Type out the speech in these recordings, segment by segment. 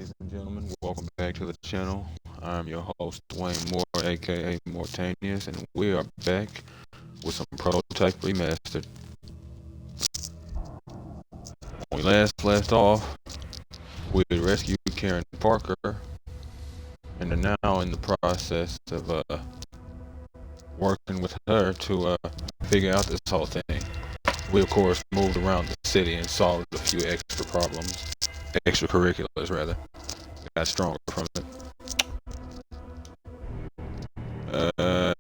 ladies and gentlemen. Welcome back to the channel. I'm your host, Dwayne Moore, aka Mortanius, and we are back with some Prototype Remastered. When we last left off, we had rescued Karen Parker, and are now in the process of working with her to figure out this whole thing. We, of course, moved around the city and solved a few extra problems. Extracurriculars, rather. Got stronger from it.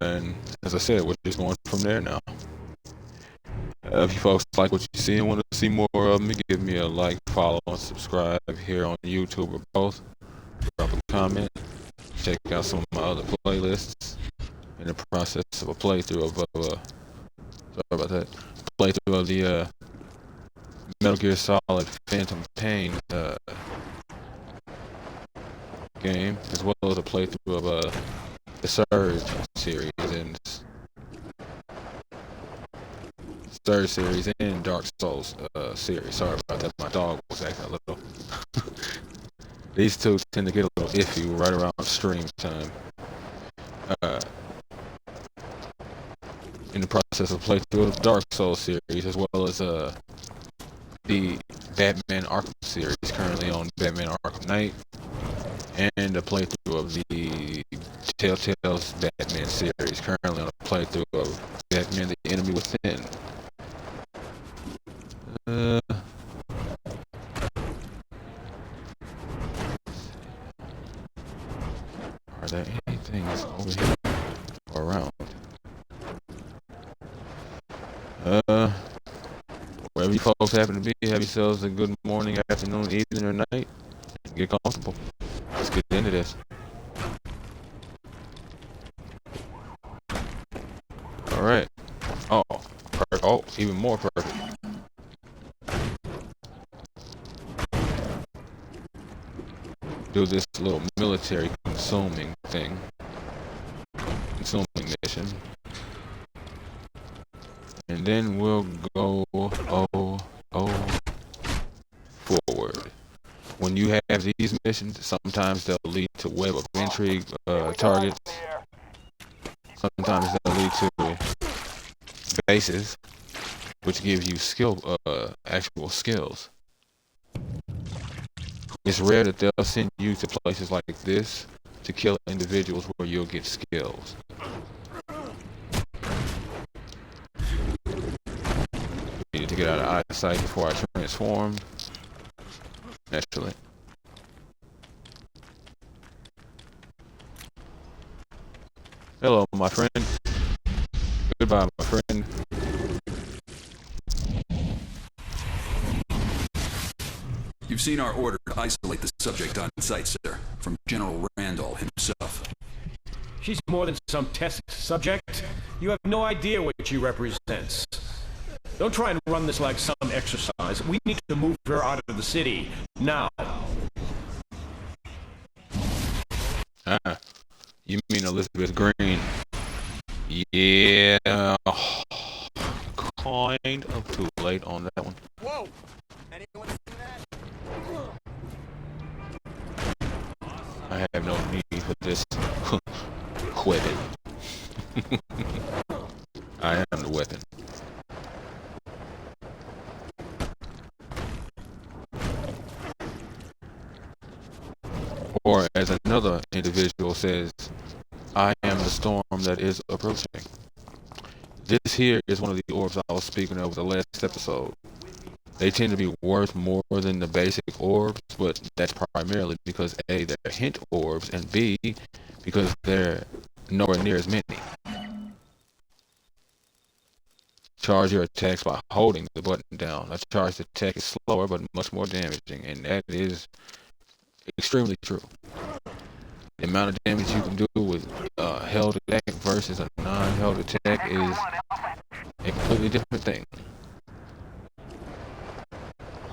And as I said, we're just going from there now. If you folks like what you see and want to see more of me, give me a like, follow, and subscribe here on YouTube or both. Drop a comment. Check out some of my other playlists. In the process of a playthrough of playthrough of the Metal Gear Solid Phantom Pain game, as well as a playthrough of the Surge series and Dark Souls series. Sorry about that, my dog was acting a little. These two tend to get a little iffy right around stream time. In the process of playthrough of the Dark Souls series, as well as the Batman Arkham series, currently on Batman Arkham Knight, and a playthrough of the Telltale's Batman series, currently on a playthrough of Batman: The Enemy Within. Are there anything over here or around? Wherever you folks happen to be, have yourselves a good morning, afternoon, evening, or night. Get comfortable. Let's get into this. Alright. Oh, perfect. Oh, even more perfect. Do this little military consuming thing. Consuming mission. And then we'll go forward. When you have these missions, sometimes they'll lead to web of intrigue targets. Sometimes they'll lead to bases, which gives you actual skills. It's rare that they'll send you to places like this to kill individuals where you'll get skills. Needed to get out of eyesight before I transformed. Naturally. Hello, my friend. Goodbye, my friend. You've seen our order to isolate the subject on site, sir, from General Randall himself. She's more than some test subject. You have no idea what she represents. Don't try and run this like some exercise. We need to move her out of the city, now. You mean Elizabeth Green? Yeah, kind of too late on that one. Whoa! Anyone seen that? I have no need for this weapon. I am the weapon. Or as another individual says, I am the storm that is approaching. This here is one of the orbs I was speaking of the last episode. They tend to be worth more than the basic orbs, but that's primarily because A, they're hint orbs, and B, because they're nowhere near as many. Charge your attacks by holding the button down. A charged attack is slower but much more damaging, and that is extremely true. The amount of damage you can do with held attack versus a non-held attack is a completely different thing.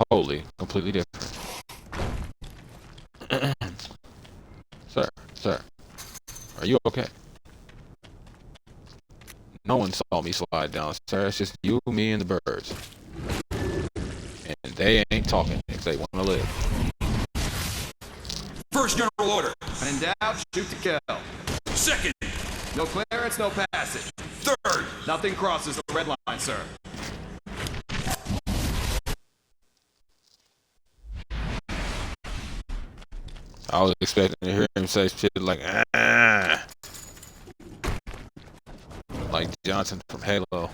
Wholly, completely different. Sir, are you okay? No one saw me slide down, sir. It's just you, me, and the birds. And they ain't talking if they want to live. First general order. When in doubt, shoot to kill. Second. No clearance, no passage. Third. Nothing crosses the red line, sir. I was expecting to hear him say shit like, ah, like Johnson from Halo.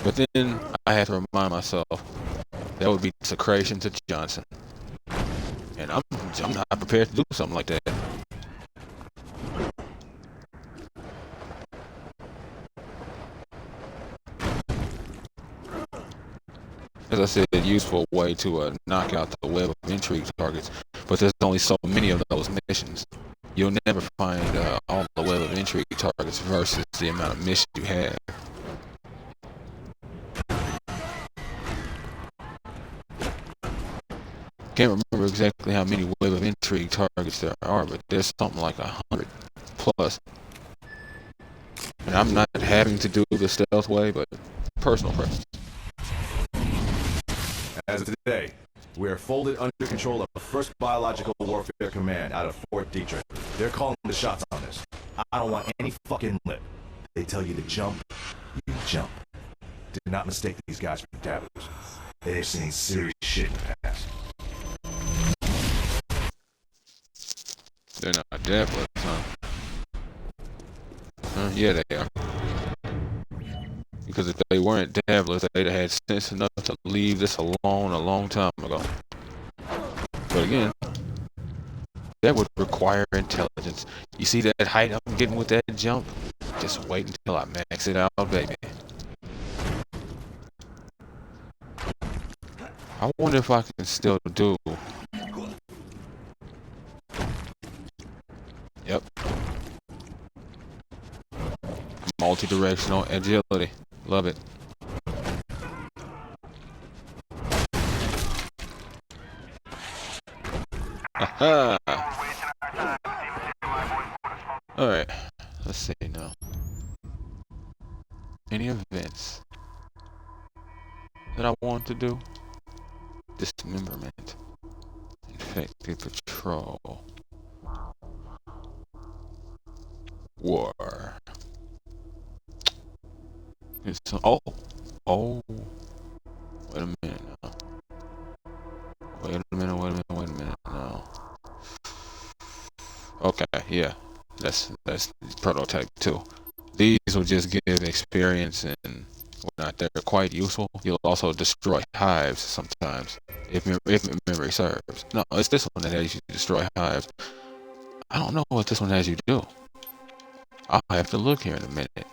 But then I had to remind myself that would be desecration to Johnson, and I'm not prepared to do something like that. As I said, useful way to knock out the web of intrigue targets, but there's only so many of those missions. You'll never find all the web of intrigue targets versus the amount of missions you have. Can't remember exactly how many web of intrigue targets there are, but there's something like 100 plus. And I'm not having to do the stealth way, but personal preference. As of today, we are folded under control of 1st Biological Warfare Command out of Fort Detrick. They're calling the shots on this. I don't want any fucking lip. They tell you to jump, you jump. Do not mistake these guys for dabblers. They've seen serious shit in the past. They're not dabblers, huh? Yeah, they are. Because if they weren't dabblers, they'd have had sense enough to leave this alone a long time ago. But again, that would require intelligence. You see that height I'm getting with that jump? Just wait until I max it out, baby. I wonder if I can still do... Yep. Multi-directional agility. Love it. Aha! Alright. Let's see now. Any events that I want to do? Dismemberment. Infected patrol. War. It's, oh. Wait a minute now. Wait a minute now. Okay, yeah. That's prototype 2. These will just give experience and whatnot. They're quite useful. You'll also destroy hives sometimes, if memory serves. No, it's this one that has you destroy hives. I don't know what this one has you do. I'll have to look here in a minute.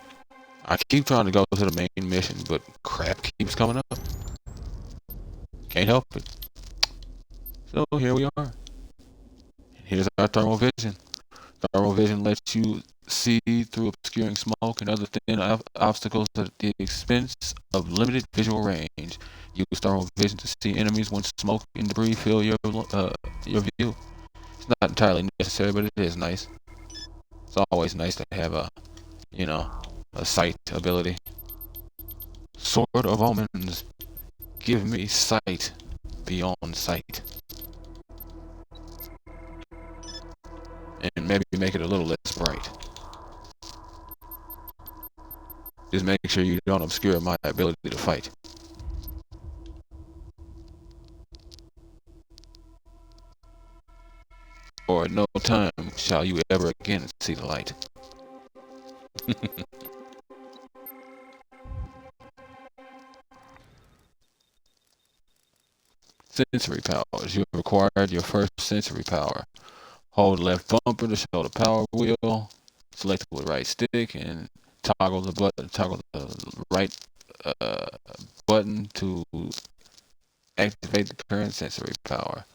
I keep trying to go to the main mission, but crap keeps coming up. Can't help it. So here we are. Here's our thermal vision. Thermal vision lets you see through obscuring smoke and other thin obstacles at the expense of limited visual range. Use thermal vision to see enemies when smoke and debris fill your view. It's not entirely necessary, but it is nice. It's always nice to have a sight ability. Sword of Omens. Give me sight beyond sight. And maybe make it a little less bright. Just make sure you don't obscure my ability to fight. For at no time shall you ever again see the light. Sensory powers. You have acquired your first sensory power. Hold left bumper to show the power wheel. Select with right stick and toggle the right button to activate the current sensory power.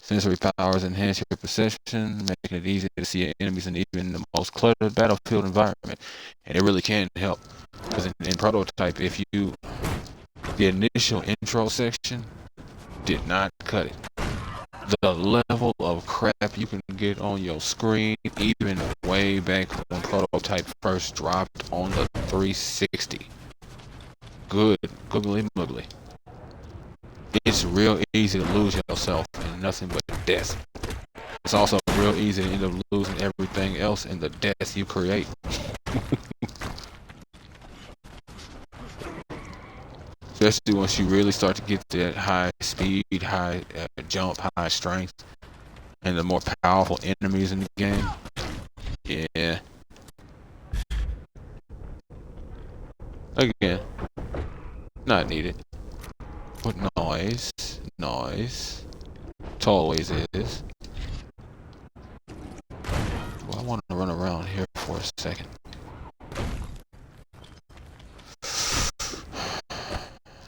Sensory powers enhance your perception, making it easy to see enemies in even the most cluttered battlefield environment. And it really can help, because in Prototype, the initial intro section did not cut it. The level of crap you can get on your screen, even way back when Prototype first dropped on the 360. Good googly muggly. It's real easy to lose yourself in nothing but death. it's also real easy to end up losing everything else in the deaths you create. Especially once you really start to get to that high speed, high jump, high strength, and the more powerful enemies in the game. Yeah. Again, not needed. But noise. It always is. Well, I want to run around here for a second.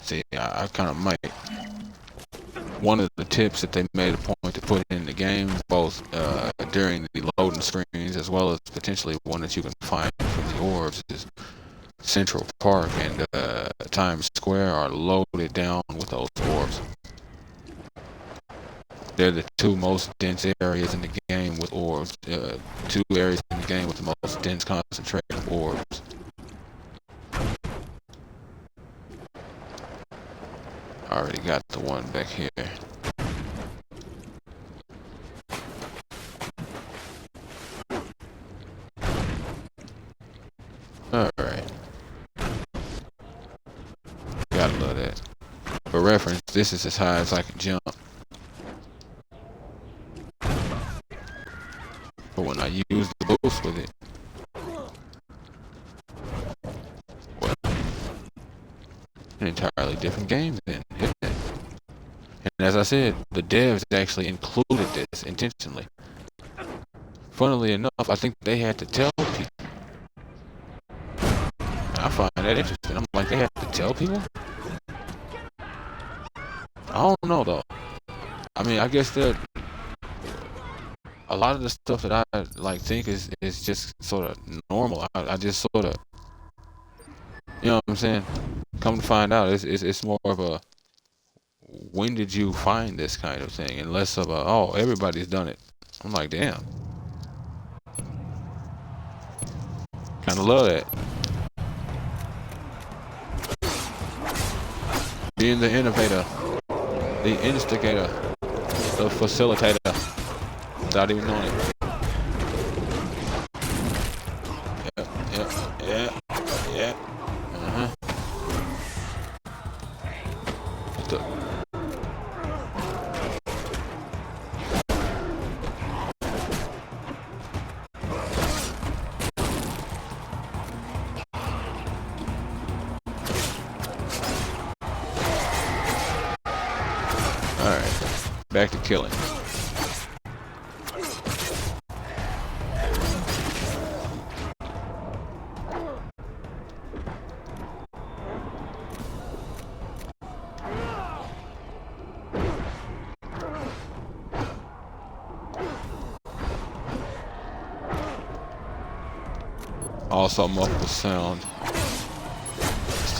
See, I kind of might. One of the tips that they made a point to put in the game, both during the loading screens as well as potentially one that you can find from the orbs, is Central Park and Times Square are loaded down with those orbs. They're the two most dense areas in the game with orbs. Two areas in the game with the most dense concentrated orbs. I already got the one back here. Alright. Gotta love that. For reference, this is as high as I can jump. But when I use the boost with it, well, an entirely different game then, isn't it? And as I said, the devs actually included this intentionally. Funnily enough, I think they had to tell people. I find that interesting. I'm like, they have to tell people? I don't know though. I mean, I guess that a lot of the stuff that I like think is just sort of normal. I just sort of, you know what I'm saying? Come to find out, it's more of a, when did you find this kind of thing, and less of a, oh, everybody's done it. I'm like, damn. Kind of love that. Being the innovator, the instigator, the facilitator, without even knowing it. Yeah. Alright, back to killing. Also muffled sound.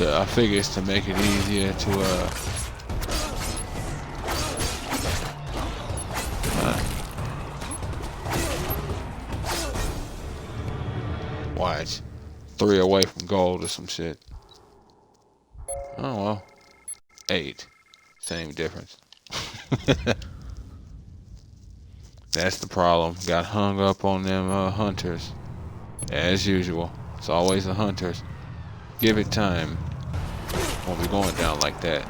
I figure it's to make it easier to watch. 3 away from gold or some shit. Oh well. 8. Same difference. That's the problem. Got hung up on them hunters. As usual. It's always the hunters. Give it time. Won't be going down like that.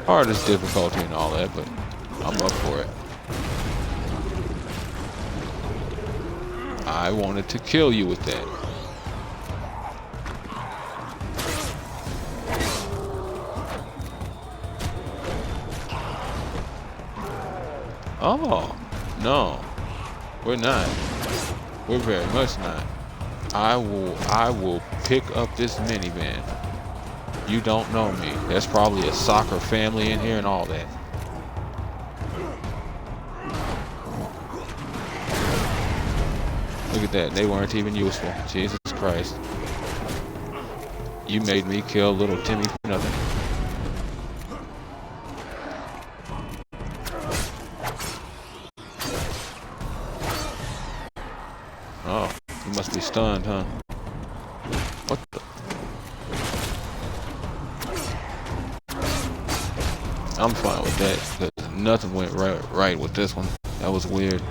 Hardest difficulty and all that, but I'm up for it. I wanted to kill you with that. Oh, no. We're not. We're very much not. I will pick up this minivan. You don't know me. There's probably a soccer family in here and all that. Look at that. They weren't even useful. Jesus Christ. You made me kill little Timmy for nothing. Oh, you must be stunned, huh? What the? I'm fine that, 'cause nothing went right with this one. That was weird.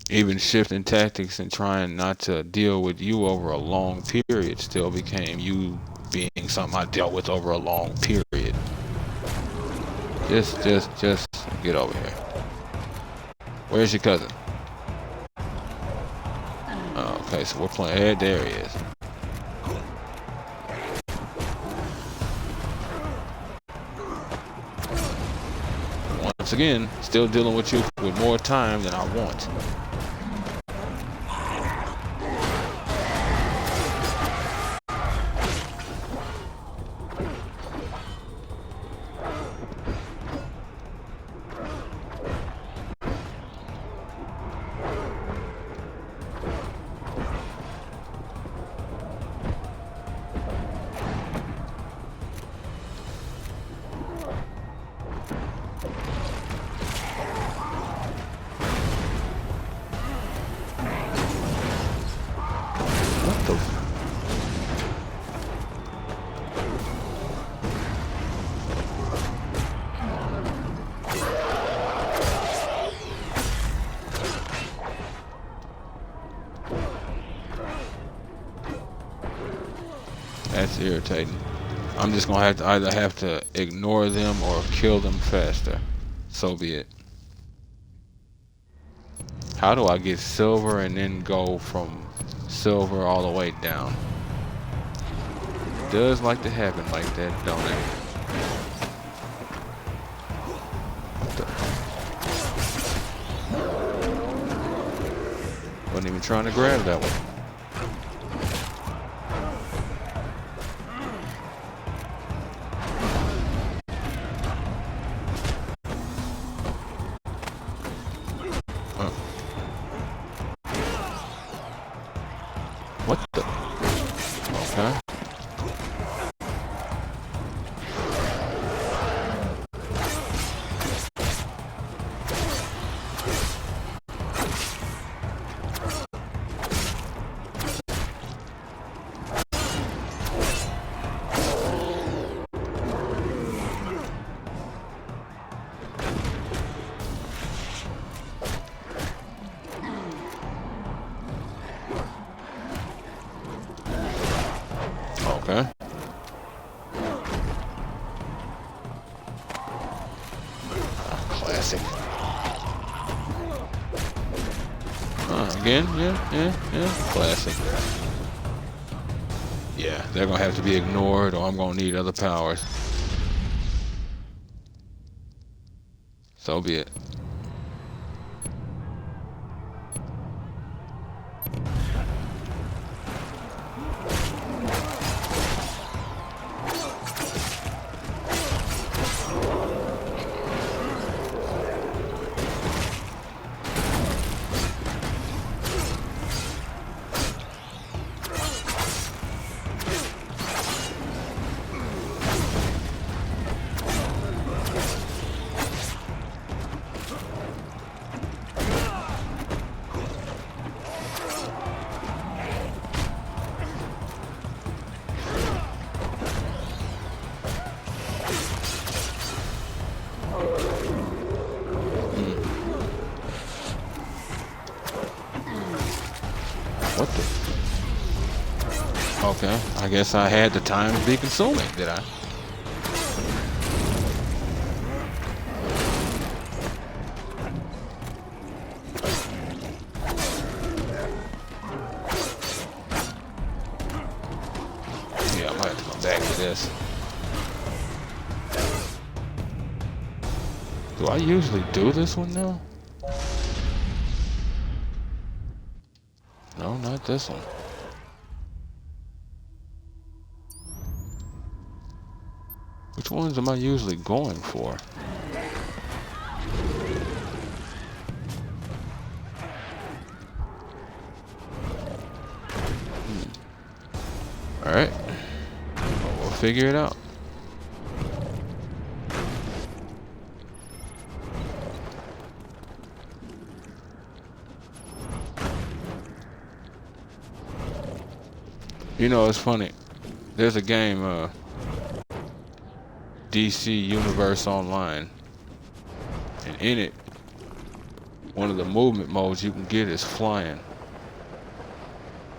Even shifting tactics and trying not to deal with you over a long period still became you being something I dealt with over a long period. Just get over here. Where's your cousin? Oh, okay, so we're playing. There he is. Once again, still dealing with you with more time than I want. What the? That's irritating. I'm just gonna have to either have to ignore them or kill them faster. So be it. How do I get silver and then go from silver all the way down? It does like to happen like that, don't it? Wasn't even trying to grab that one. What the? Okay. Okay. Classic. Again? Yeah. Classic. Yeah, they're gonna have to be ignored or I'm gonna need other powers. So be it. What the? Okay, I guess I had the time to be consuming, did I? Yeah, I might have to come back to this. Do I usually do this one now? No, not this one. Which ones am I usually going for? Alright. Well, we'll figure it out. You know, it's funny. There's a game, DC Universe Online. And in it, one of the movement modes you can get is flying.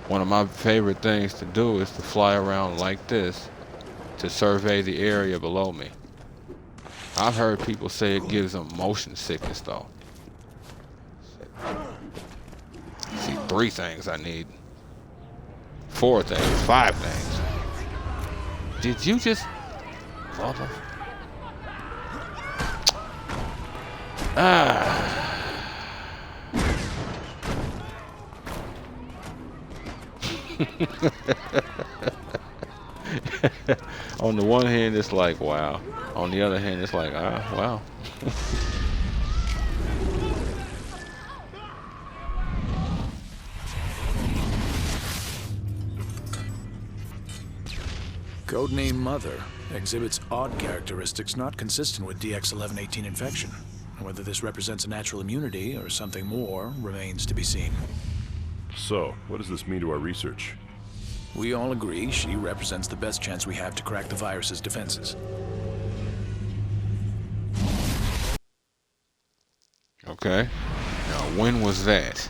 One of my favorite things to do is to fly around like this to survey the area below me. I've heard people say it gives them motion sickness though. See, 3 things I need. 4 things, 5 things. Did you just... On the one hand, it's like, wow. On the other hand, it's like, wow. Codename Mother exhibits odd characteristics not consistent with DX1118 infection. Whether this represents a natural immunity or something more remains to be seen. So, what does this mean to our research? We all agree she represents the best chance we have to crack the virus's defenses. Okay. Now, when was that?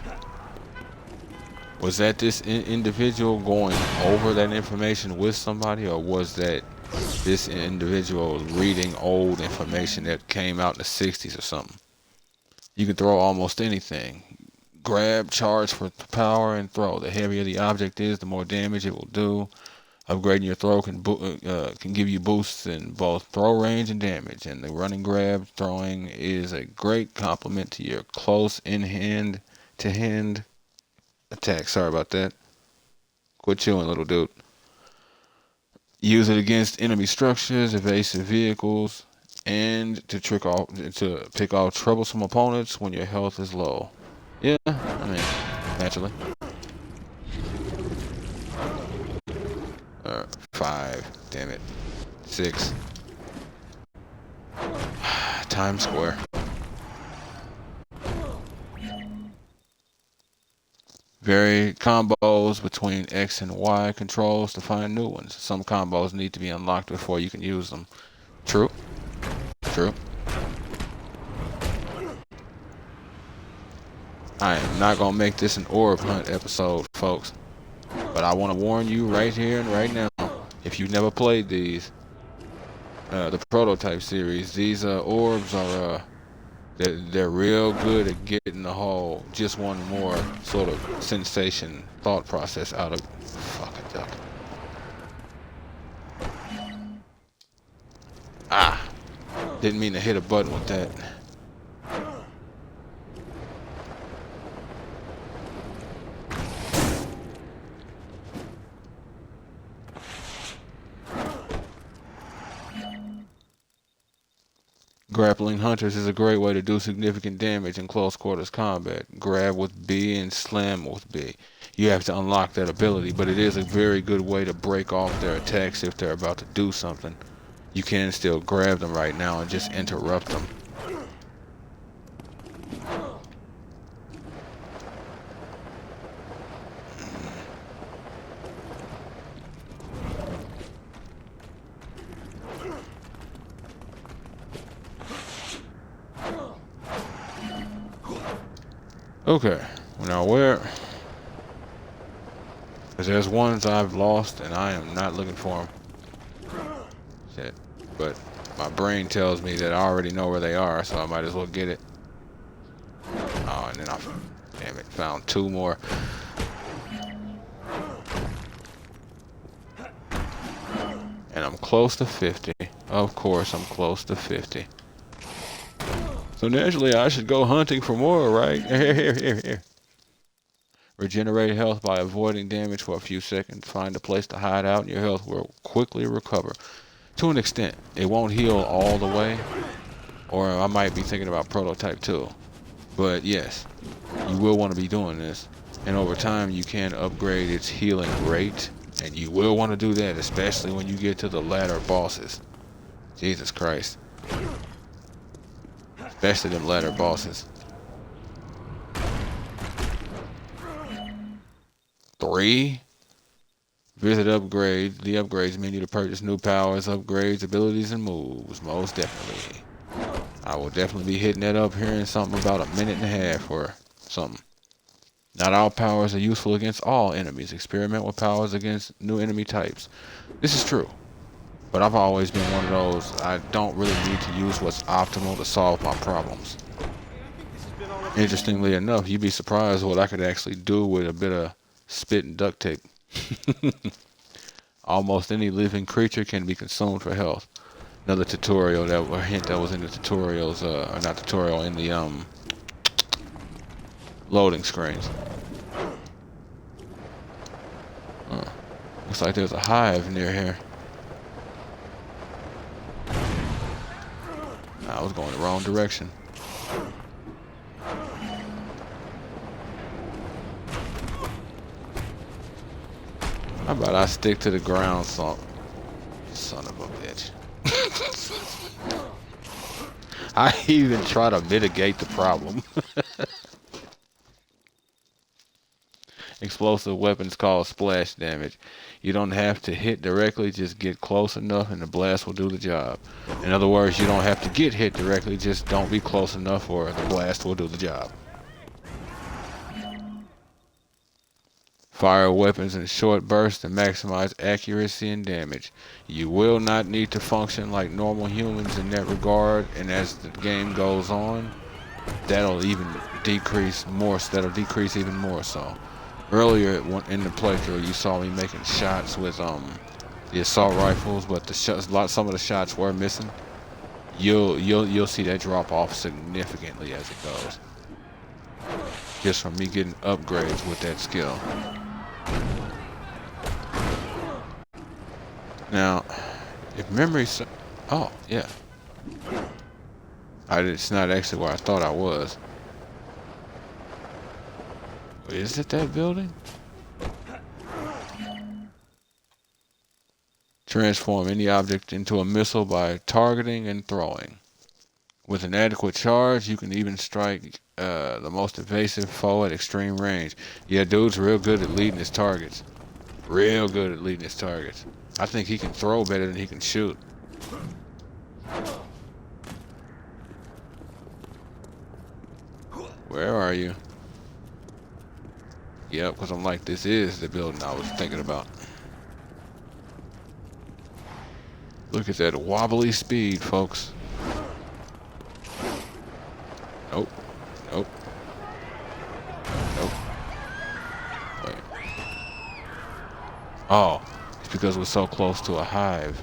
Was that this individual going over that information with somebody, or was that this individual reading old information that came out in the 60s or something? You can throw almost anything. Grab, charge for power, and throw. The heavier the object is, the more damage it will do. Upgrading your throw can give you boosts in both throw range and damage. And the running grab throwing is a great complement to your close in-hand to hand attack. Sorry about that. Quit chewing, little dude. Use it against enemy structures, evasive vehicles, and to pick off troublesome opponents when your health is low. Yeah, I mean, naturally. 5, damn it. 6. Times Square. Vary combos between X and Y controls to find new ones. Some combos need to be unlocked before you can use them. True. True. I am not going to make this an orb hunt episode, folks. But I want to warn you right here and right now, if you've never played these, the prototype series, these orbs are, they're real good at getting the whole just one more sort of sensation thought process out of... Fuck a duck. Ah! Didn't mean to hit a button with that. Grappling hunters is a great way to do significant damage in close quarters combat. Grab with B and slam with B. You have to unlock that ability, but it is a very good way to break off their attacks if they're about to do something. You can still grab them right now and just interrupt them. Okay, now where? Because there's ones I've lost and I am not looking for them. Shit. But my brain tells me that I already know where they are, so I might as well get it. Oh, and then I, damn it, found 2 more. And I'm close to 50. Of course, I'm close to 50. So naturally, I should go hunting for more, right? Here. Regenerate health by avoiding damage for a few seconds. Find a place to hide out and your health will quickly recover. To an extent. It won't heal all the way. Or I might be thinking about Prototype 2. But yes, you will want to be doing this. And over time, you can upgrade its healing rate. And you will want to do that, especially when you get to the latter bosses. Jesus Christ. Especially them latter bosses. 3? Visit upgrades. The upgrades menu to purchase new powers, upgrades, abilities, and moves. Most definitely. I will definitely be hitting that up here in something about a minute and a half or something. Not all powers are useful against all enemies. Experiment with powers against new enemy types. This is true. But I've always been one of those, I don't really need to use what's optimal to solve my problems. Interestingly enough, you'd be surprised what I could actually do with a bit of spit and duct tape. Almost any living creature can be consumed for health. Another tutorial or hint that was in the tutorials, or not tutorial, in the loading screens. Looks like there's a hive near here. I was going the wrong direction. How about I stick to the ground, son of a bitch. I even try to mitigate the problem. Explosive weapons cause splash damage. You don't have to hit directly, just get close enough and the blast will do the job. In other words, you don't have to get hit directly, just don't be close enough or the blast will do the job. Fire weapons in short bursts to maximize accuracy and damage. You will not need to function like normal humans in that regard, and as the game goes on, that'll decrease even more so. Earlier in the playthrough, you saw me making shots with the assault rifles, but some of the shots were missing. You'll see that drop off significantly as it goes, just from me getting upgrades with that skill. Now, if memory, oh yeah, it's not actually where I thought I was. Is it that building? Transform any object into a missile by targeting and throwing. With an adequate charge, you can even strike the most evasive foe at extreme range. Yeah, dude's real good at leading his targets. Real good at leading his targets. I think he can throw better than he can shoot. Where are you? Yep, because I'm like, this is the building I was thinking about. Look at that wobbly speed, folks. Nope. Nope. Nope. Wait. Oh, it's because we're so close to a hive.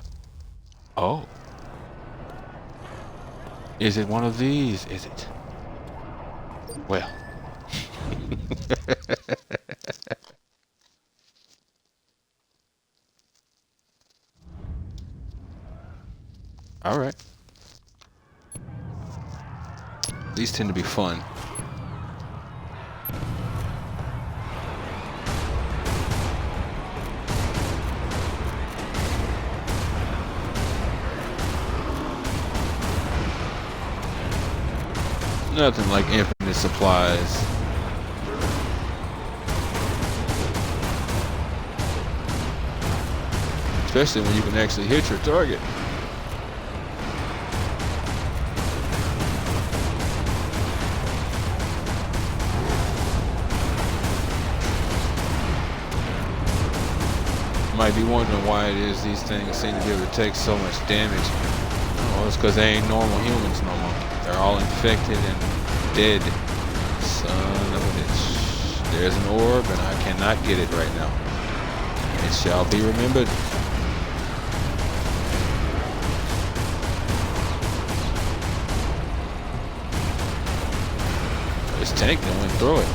Oh. Is it one of these? Is it? Well. All right. These tend to be fun. Nothing like infinite supplies. Especially when you can actually hit your target. Might be wondering why it is these things seem to be able to take so much damage. Well, it's because they ain't normal humans no more. They're all infected and dead. Son of a bitch. There's an orb and I cannot get it right now. It shall be remembered. This tank done went through it.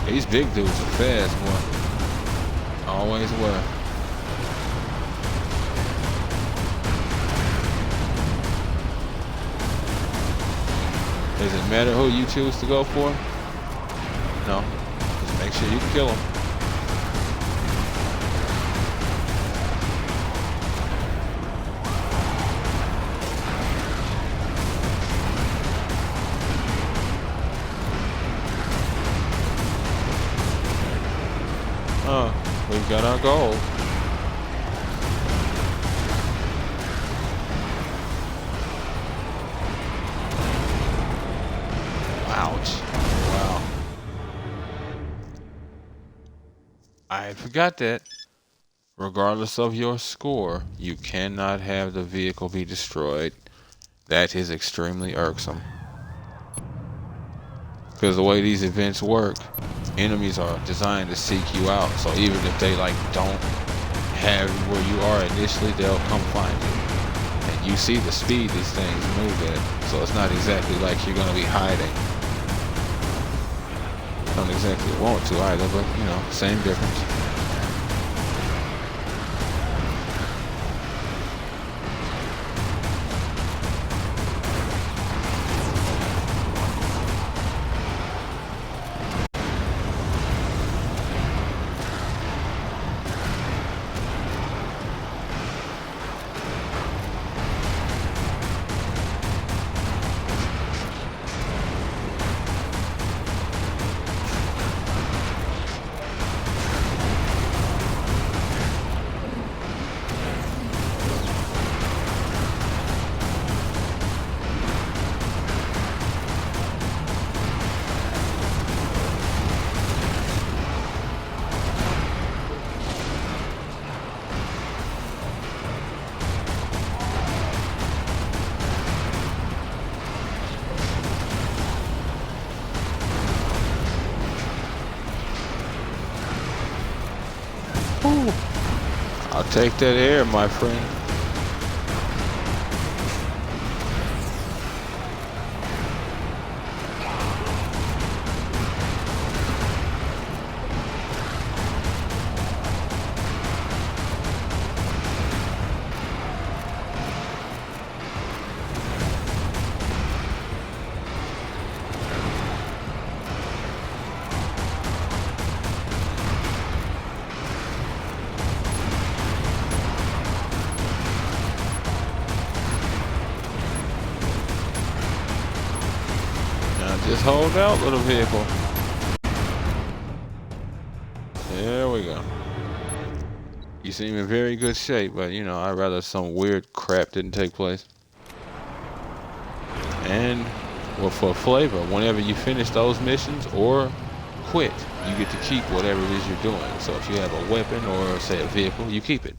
These big dudes are fast, boy. Always were. Does it matter who you choose to go for? No. Just make sure you can kill them. We've got our goal. Ouch. Wow. I forgot that. Regardless of your score, you cannot have the vehicle be destroyed. That is extremely irksome. Because the way these events work, enemies are designed to seek you out. So even if they like don't have you where you are initially, they'll come find you. And you see the speed these things move at. So it's not exactly like you're gonna be hiding. Don't exactly want to either, but you know, same difference. Ooh. I'll take that air, my friend. Just hold out, little vehicle. There we go. You seem in very good shape, but you know, I'd rather some weird crap didn't take place. And, well, for flavor, whenever you finish those missions or quit, you get to keep whatever it is you're doing. So if you have a weapon or, say, a vehicle, you keep it.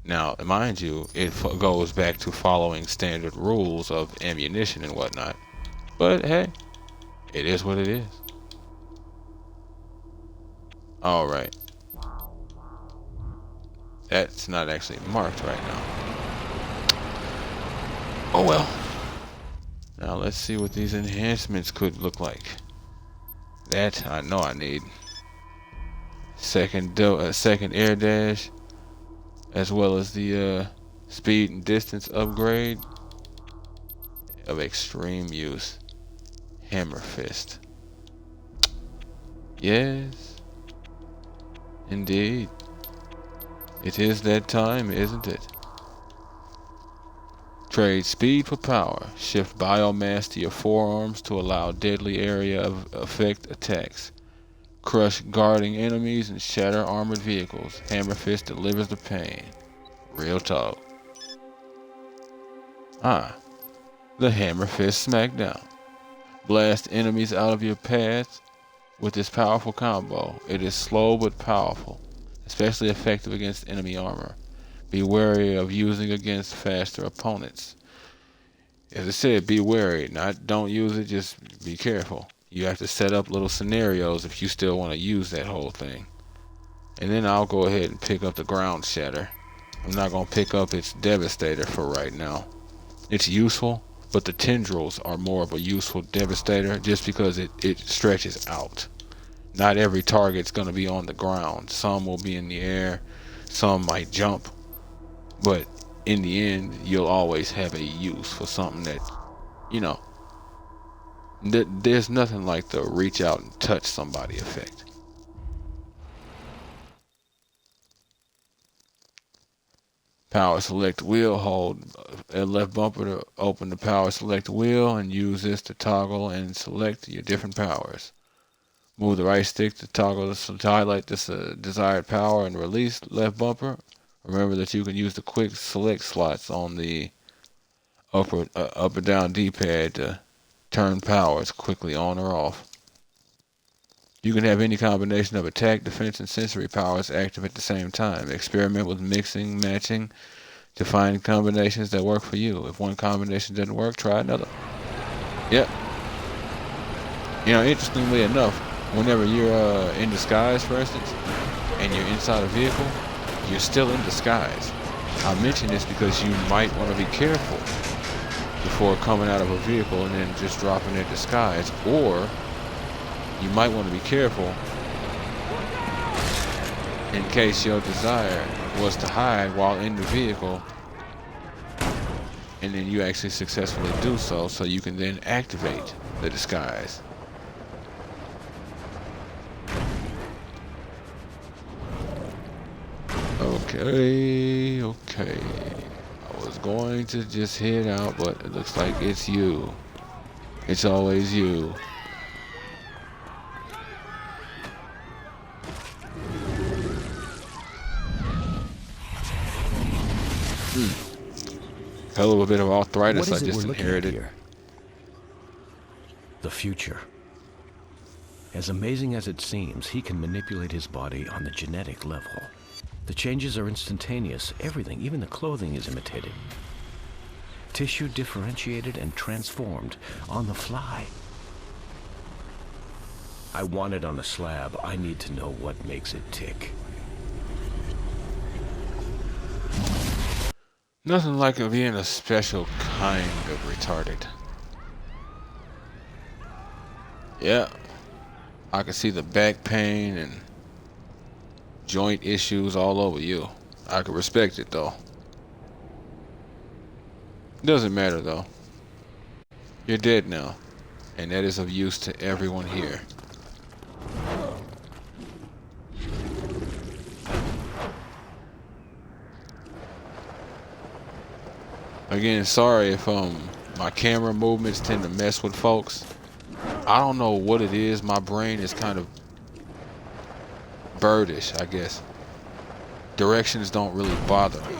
Now, mind you, it goes back to following standard rules of ammunition and whatnot. But hey, it is what it is. Alright. That's not actually marked right now. Oh well. Now let's see what these enhancements could look like. That I know I need. Second air dash, as well as the speed and distance upgrade of extreme use. Hammer fist. Yes, indeed. It is that time, isn't it? Trade speed for power. Shift biomass to your forearms to allow deadly area of effect attacks. Crush guarding enemies and shatter armored vehicles. Hammer fist delivers the pain. Real talk. The hammer fist smackdown. Blast enemies out of your path with this powerful combo. It is slow but powerful, especially effective against enemy armor. Be wary of using against faster opponents. As I said, be wary. Don't use it, just be careful. You have to set up little scenarios if you still want to use that whole thing. And then I'll go ahead and pick up the ground shatter. I'm not going to pick up its devastator for right now. It's useful, but the tendrils are more of a useful devastator just because it stretches out. Not every target's going to be on the ground. Some will be in the air, some might jump, but in the end you'll always have a use for something that, you know, there's nothing like the reach out and touch somebody effect. Power select wheel, hold left bumper to open the power select wheel and use this to toggle and select your different powers. Move the right stick to toggle to highlight this desired power and release left bumper. Remember that you can use the quick select slots on the up or down D-pad to turn powers quickly on or off. You can have any combination of attack, defense, and sensory powers active at the same time. Experiment with mixing, matching to find combinations that work for you. If one combination doesn't work, try another. Yep. You know, interestingly enough, whenever you're in disguise, for instance, and you're inside a vehicle, you're still in disguise. I mention this because you might want to be careful before coming out of a vehicle and then just dropping their disguise, or you might want to be careful in case your desire was to hide while in the vehicle and then you actually successfully do so, so you can then activate the disguise. Okay. I was going to just head out, but it looks like it's you. It's always you. Hell of a bit of arthritis I just inherited. Here? The future. As amazing as it seems, he can manipulate his body on the genetic level. The changes are instantaneous. Everything, even the clothing, is imitated. Tissue differentiated and transformed on the fly. I want it on a slab. I need to know what makes it tick. Nothing like it being a special kind of retarded. Yeah. I can see the back pain and joint issues all over you. I can respect it though. Doesn't matter though. You're dead now, and that is of use to everyone here. Again, sorry if my camera movements tend to mess with folks. I don't know what it is. My brain is kind of birdish, I guess. Directions don't really bother me.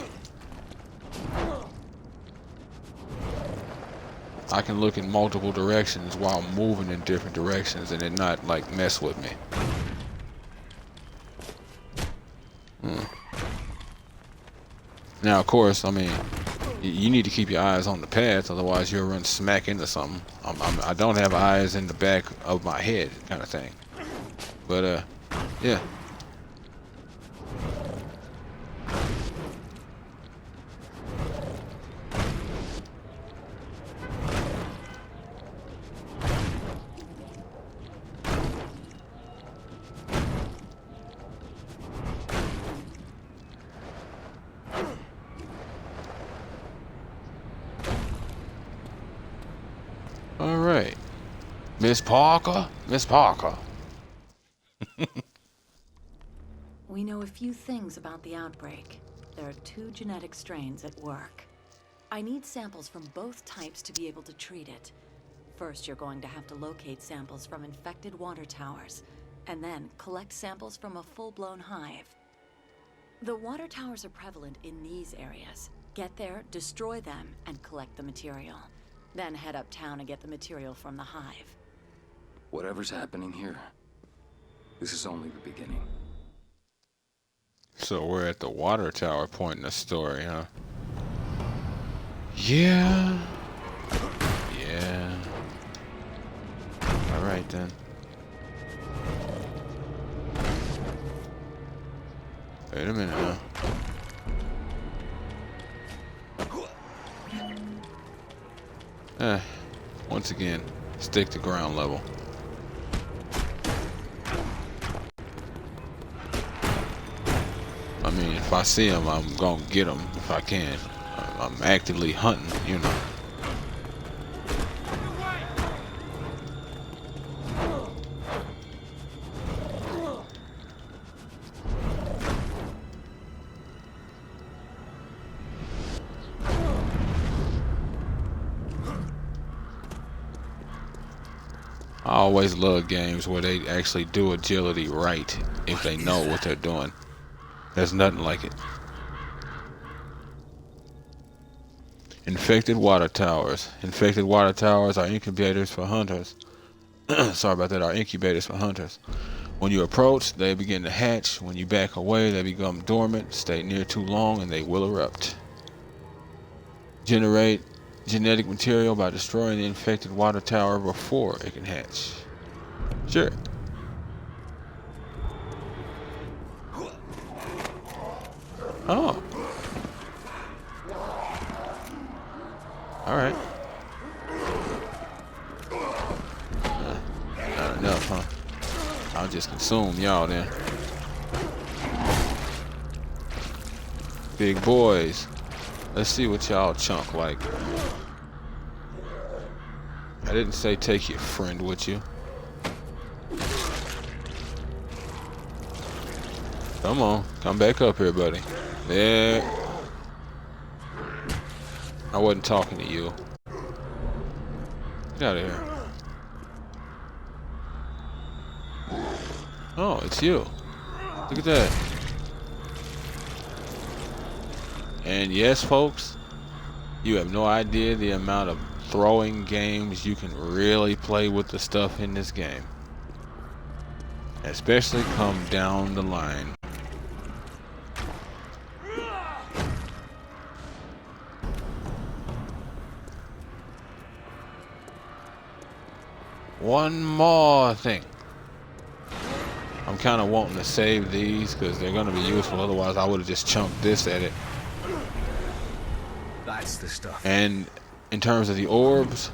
I can look in multiple directions while moving in different directions and it not like mess with me. Now, of course, I mean, you need to keep your eyes on the path, otherwise you'll run smack into something. I don't have eyes in the back of my head, kind of thing. But yeah. All right, Miss Parker. We know a few things about the outbreak. There are 2 genetic strains at work. I need samples from both types to be able to treat it. First, you're going to have to locate samples from infected water towers, and then collect samples from a full-blown hive. The water towers are prevalent in these areas. Get there, destroy them, and collect the material. Then head uptown and get the material from the hive. Whatever's happening here, this is only the beginning. So we're at the water tower point in the story, huh? Yeah. All right then. Wait a minute now. Once again, stick to ground level. I mean, if I see them, I'm gonna get them if I can. I'm actively hunting, you know. I always love games where they actually do agility right if they know what they're doing. There's nothing like it. Infected water towers. Infected water towers are incubators for hunters. Sorry about that, are incubators for hunters. When you approach, they begin to hatch. When you back away, they become dormant. Stay near too long and they will erupt. Generate genetic material by destroying the infected water tower before it can hatch. Sure. Oh. Alright. Not enough, huh? I'll just consume y'all then. Big boys. Let's see what y'all chunk like. I didn't say take your friend with you. Come on, come back up here, buddy. There. I wasn't talking to you. Get out of here. Oh, it's you. Look at that. And yes, folks, you have no idea the amount of throwing games you can really play with the stuff in this game. Especially come down the line. One more thing. I'm kind of wanting to save these because they're going to be useful. Otherwise, I would have just chunked this at it. That's the stuff. And in terms of the orbs,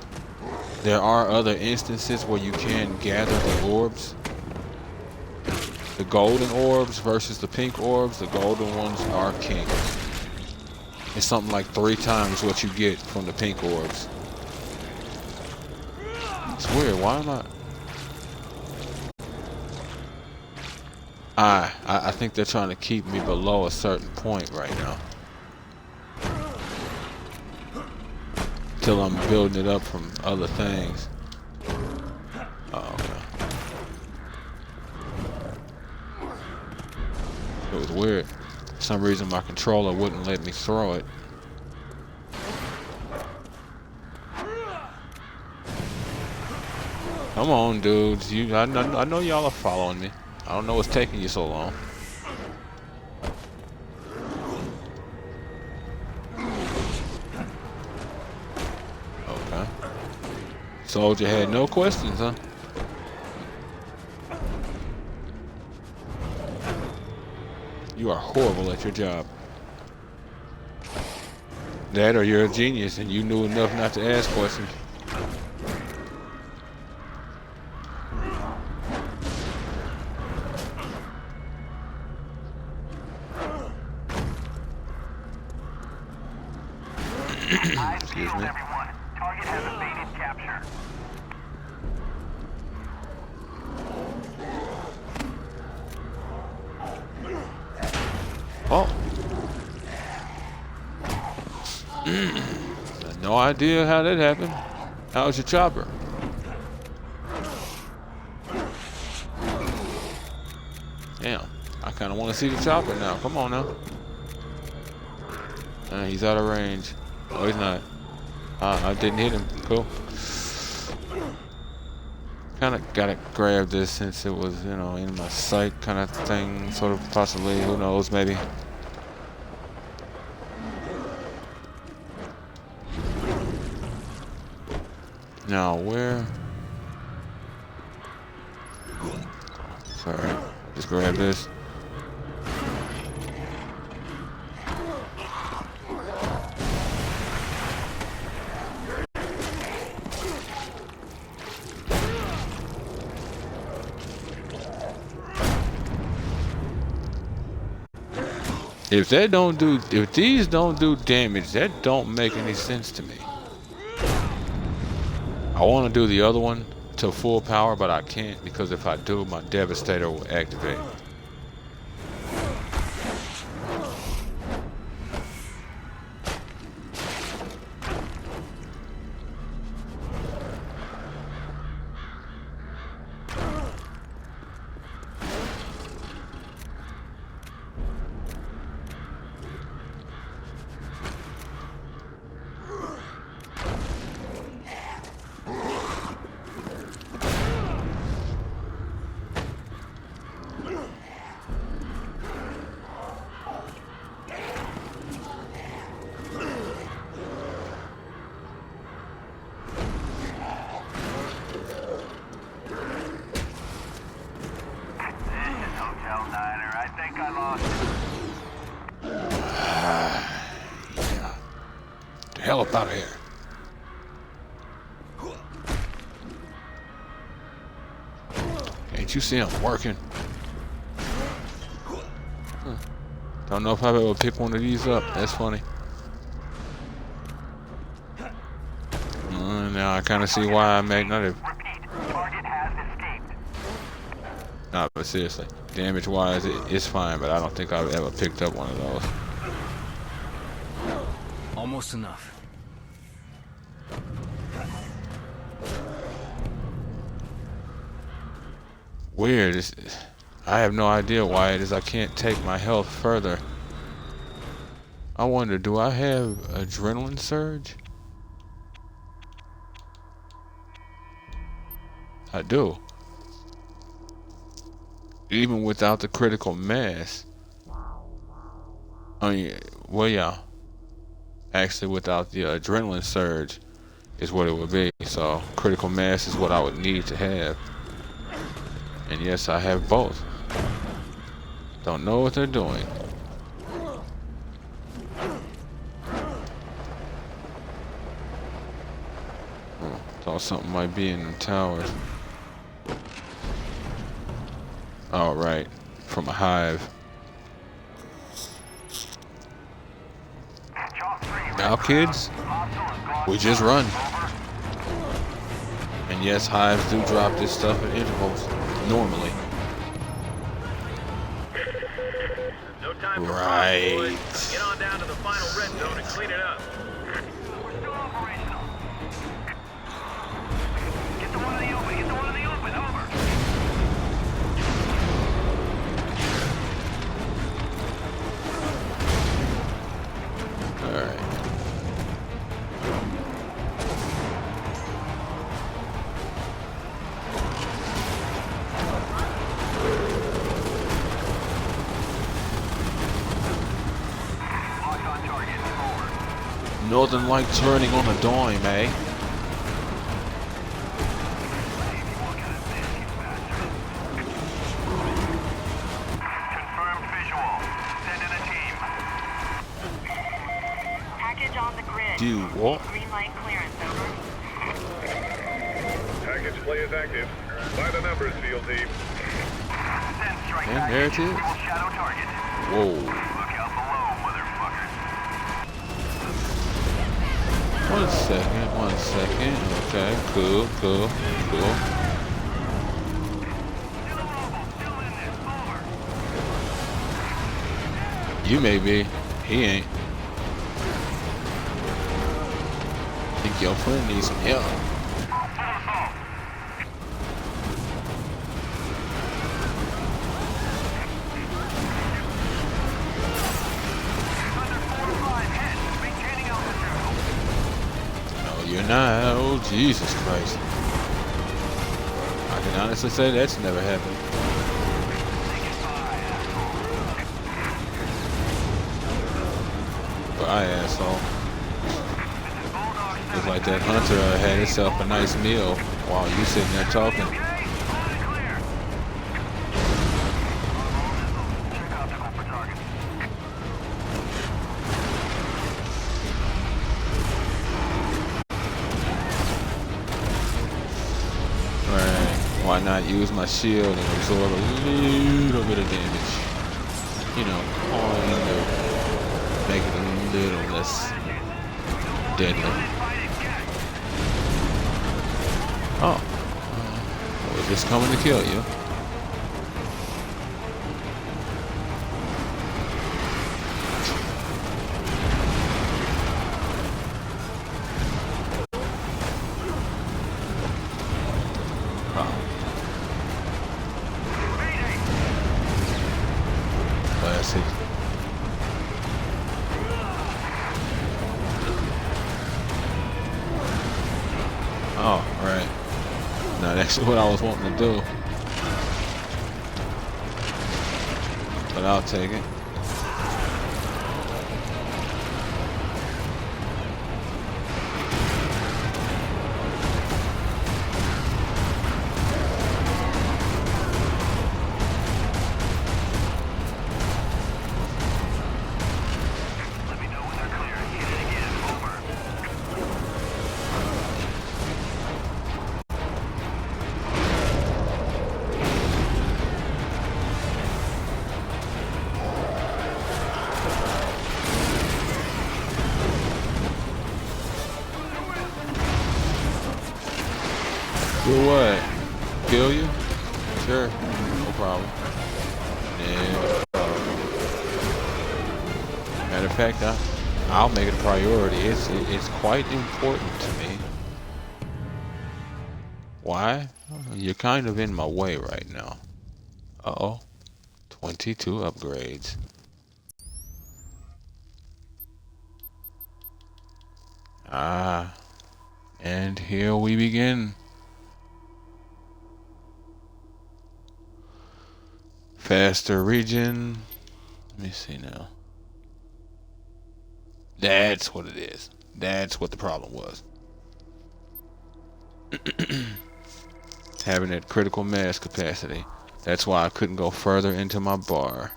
there are other instances where you can gather the orbs. The golden orbs versus the pink orbs. The golden ones are king. It's something like 3 times what you get from the pink orbs. It's weird. Why am I think they're trying to keep me below a certain point right now. Till I'm building it up from other things. Oh, okay. It was weird. For some reason my controller wouldn't let me throw it. Come on, dudes. I know y'all are following me. I don't know what's taking you so long. Okay. Soldier had no questions, huh? You are horrible at your job. That or you're a genius and you knew enough not to ask questions. Excuse me. Target has evaded capture. Oh. No idea how that happened. How's your chopper? Damn. I kind of want to see the chopper now. Come on now. He's out of range. No, he's not. I didn't hit him. Cool. Kind of gotta grab this since it was, you know, in my sight kind of thing. Sort of possibly. Who knows? Maybe. Now where? Sorry. Just grab this. If these don't do damage, that don't make any sense to me. I want to do the other one to full power, but I can't because if I do, my Devastator will activate. hell up out of here. Can't you see I'm working? Don't know if I've ever picked one of these up. That's funny. Now I kind of see why I may not have. Repeat, target has escaped. Nah, but seriously, damage-wise, it's fine. But I don't think I've ever picked up one of those. Almost enough. Weird. I have no idea why it is I can't take my health further. I wonder, do I have adrenaline surge? I do. Even without the critical mass. I mean, well, yeah. Actually, without the adrenaline surge is what it would be. So, critical mass is what I would need to have. And yes, I have both. Don't know what they're doing. Thought something might be in the towers. All right, from a hive. Now, kids, we just run. And yes, hives do drop this stuff at intervals normally. No time for Right. boys. Get on down to the final red zone and clean it up. We're still operational. Get the one in the open. Get the one in the open. Over. All right. Lock on target. Over. Northern Light turning on a dime, eh? Confirmed visual. Send in a team. Package on the grid. Do what? Green light clearance, over. Package play is active. By the numbers, field team. Send strike And there it is. package. We will shadow target. Whoa. Look out below, motherfuckers. 1 second, 1 second. Okay, cool, cool, cool. Still mobile. Still in this. Over. You may be. He ain't. Think your friend needs some help. Under 4-5 head. Maintaining altitude. No, you're not. Oh, Jesus Christ. I can honestly say that's never happened. Bye, asshole. Looks like that hunter had himself a nice meal while you sitting there talking. Okay. All is clear. Check optical for targets. Right. Why not use my shield and absorb a little bit of damage? You know, kind of make it a little less deadly. Oh. We're just coming to kill you. Classic. Oh, right. No, that's what I was wanting to do. But I'll take it. Let me know when they're clear. Hit it again. Over. Do what? Kill you? Sure. No problem. No problem. Matter of fact, I'll make it a priority. It's quite important to me. Why? You're kind of in my way right now. Uh-oh. 22 upgrades. Ah. And here we begin. Faster region. Let me see now. That's what it is. That's what the problem was. Having that critical mass capacity. That's why I couldn't go further into my bar.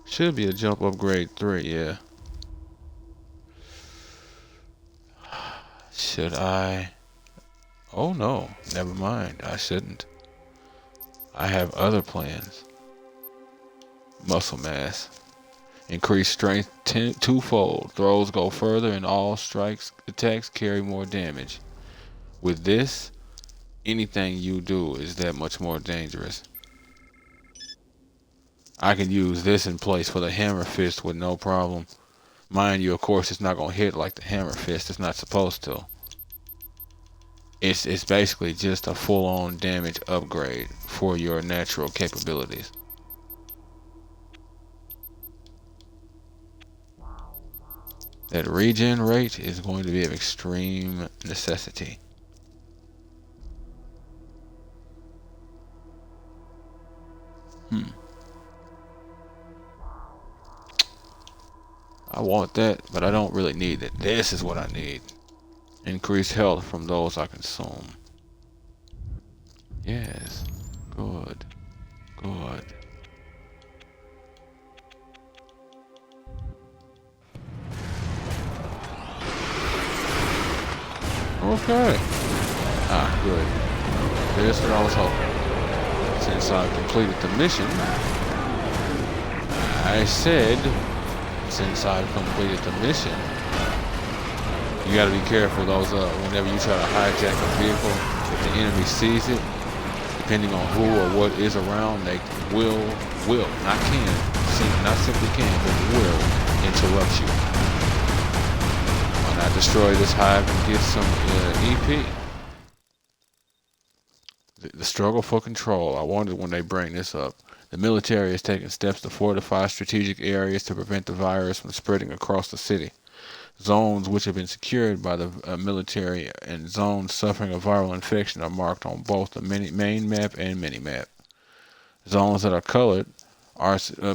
Should be a jump upgrade 3, yeah. Should I? Oh no, never mind. I shouldn't. I have other plans. Muscle mass. Increase strength twofold. Throws go further and all attacks carry more damage. With this, anything you do is that much more dangerous. I can use this in place for the hammer fist with no problem. Mind you, of course, it's not going to hit like the hammer fist. It's not supposed to. It's basically just a full-on damage upgrade for your natural capabilities. That regen rate is going to be of extreme necessity. I want that, but I don't really need it. This is what I need. Increased health from those I consume. Yes. Good. Good. Okay. Ah, good. There's what I was hoping. Since I completed the mission, I said, since I've completed the mission, you gotta be careful those whenever you try to hijack a vehicle, if the enemy sees it, depending on who or what is around, they will, not simply can, but will interrupt you. Why not destroy this hive and get some EP? The struggle for control. I wonder when they bring this up. The military is taking steps to fortify strategic areas to prevent the virus from spreading across the city. Zones which have been secured by the military and zones suffering a viral infection are marked on both the main map and mini-map. Zones that are colored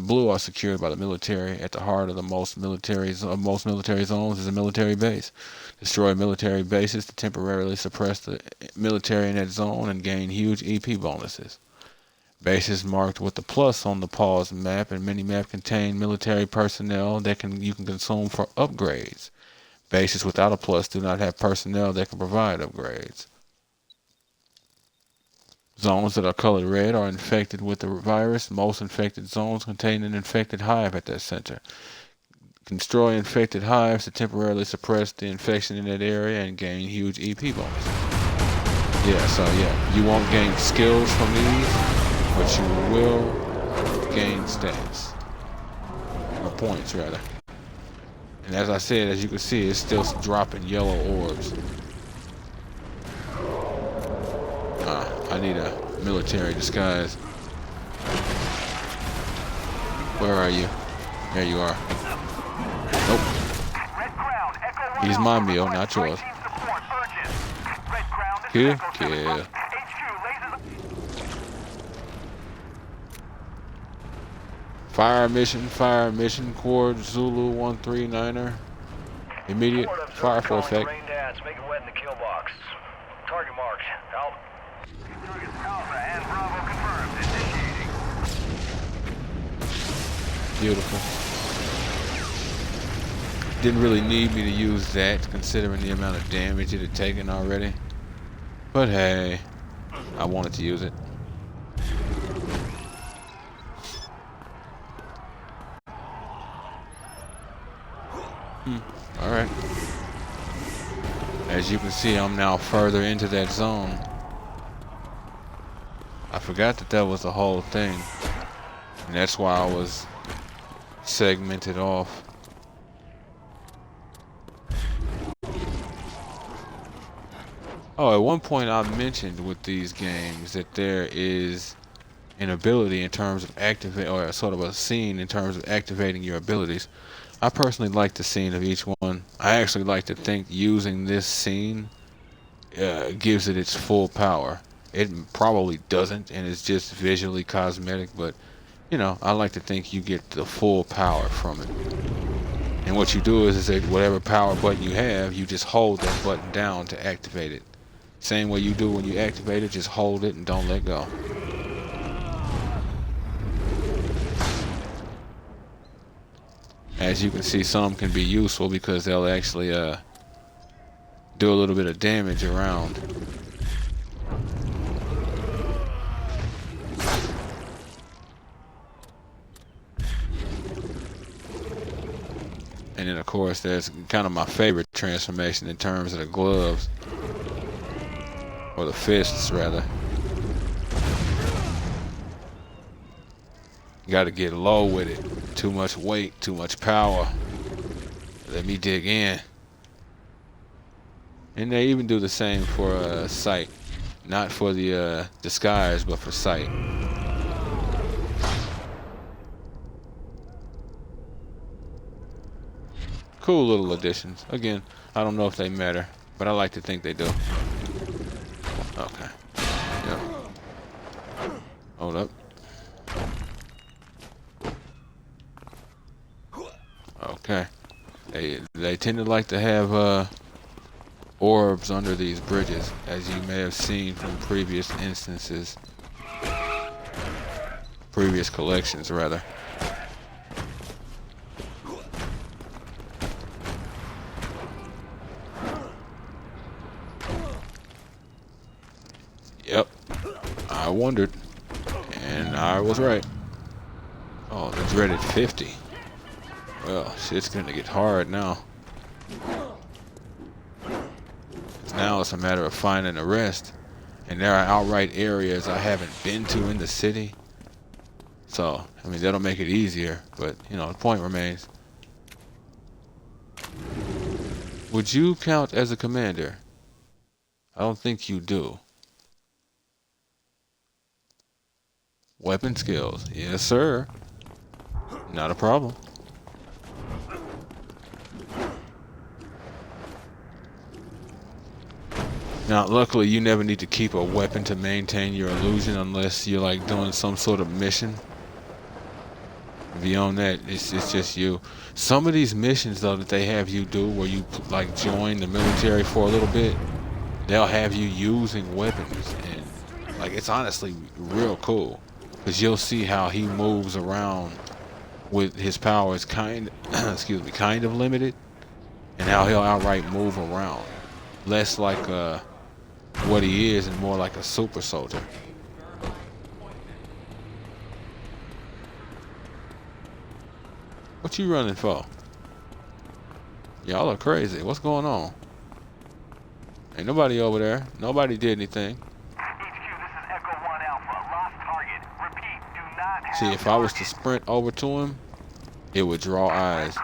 blue are secured by the military. At the heart of most military zones is a military base. Destroy military bases to temporarily suppress the military in that zone and gain huge EP bonuses. Bases marked with the plus on the pause map and mini-map contain military personnel that you can consume for upgrades. Bases without a plus do not have personnel that can provide upgrades. Zones that are colored red are infected with the virus. Most infected zones contain an infected hive at their center. Destroy infected hives to temporarily suppress the infection in that area and gain huge EP bonus. You won't gain skills from these, but you will gain stats. Or points, rather. And as I said, as you can see, it's still dropping yellow orbs. I need a military disguise. Where are you? There you are. Nope. He's my meal, not yours. Kill. Fire mission, Cord Zulu 139er. Immediate fire for effect. Make it wet in the kill box. Target marked. Out. Alpha and Bravo confirmed. Initiating. Beautiful. Didn't really need me to use that, considering the amount of damage it had taken already. But hey, I wanted to use it. Alright. As you can see, I'm now further into that zone. forgot that that was the whole thing. And that's why I was segmented off. Oh, at one point I mentioned with these games that there is an ability in terms of activate, or sort of a scene in terms of activating your abilities. I personally like the scene of each one. I actually like to think using this scene gives it its full power. It probably doesn't, and it's just visually cosmetic, but you know, I like to think you get the full power from it. And what you do is that whatever power button you have, you just hold that button down to activate it. Same way you do when you activate it, just hold it and don't let go. As you can see, some can be useful because they'll actually do a little bit of damage around. And then of course there's kind of my favorite transformation in terms of the gloves. Or the fists rather. You gotta get low with it. Too much weight, too much power. Let me dig in. And they even do the same for sight. Not for the disguise, but for sight. Cool little additions. Again, I don't know if they matter, but I like to think they do. Okay. Yep. Hold up. Okay. They tend to like to have orbs under these bridges, as you may have seen from previous instances. Previous collections, rather. Yep. I wondered. And I was right. Oh, the dreaded 50. Well, shit's gonna get hard now. Now it's a matter of finding a rest. And there are outright areas I haven't been to in the city. So, I mean, that'll make it easier. But, you know, the point remains. Would you count as a commander? I don't think you do. Weapon skills. Yes, sir. Not a problem. Now, luckily, you never need to keep a weapon to maintain your illusion unless you're like doing some sort of mission. Beyond that, it's just you. Some of these missions, though, that they have you do where you like join the military for a little bit, they'll have you using weapons, and like it's honestly real cool because you'll see how he moves around with his powers kind of limited, and how he'll outright move around, less like what he is and more like a super soldier. What you running for? Y'all are crazy. What's going on? Ain't nobody over there. Nobody did anything. See, if I was to sprint over to him, it would draw eyes.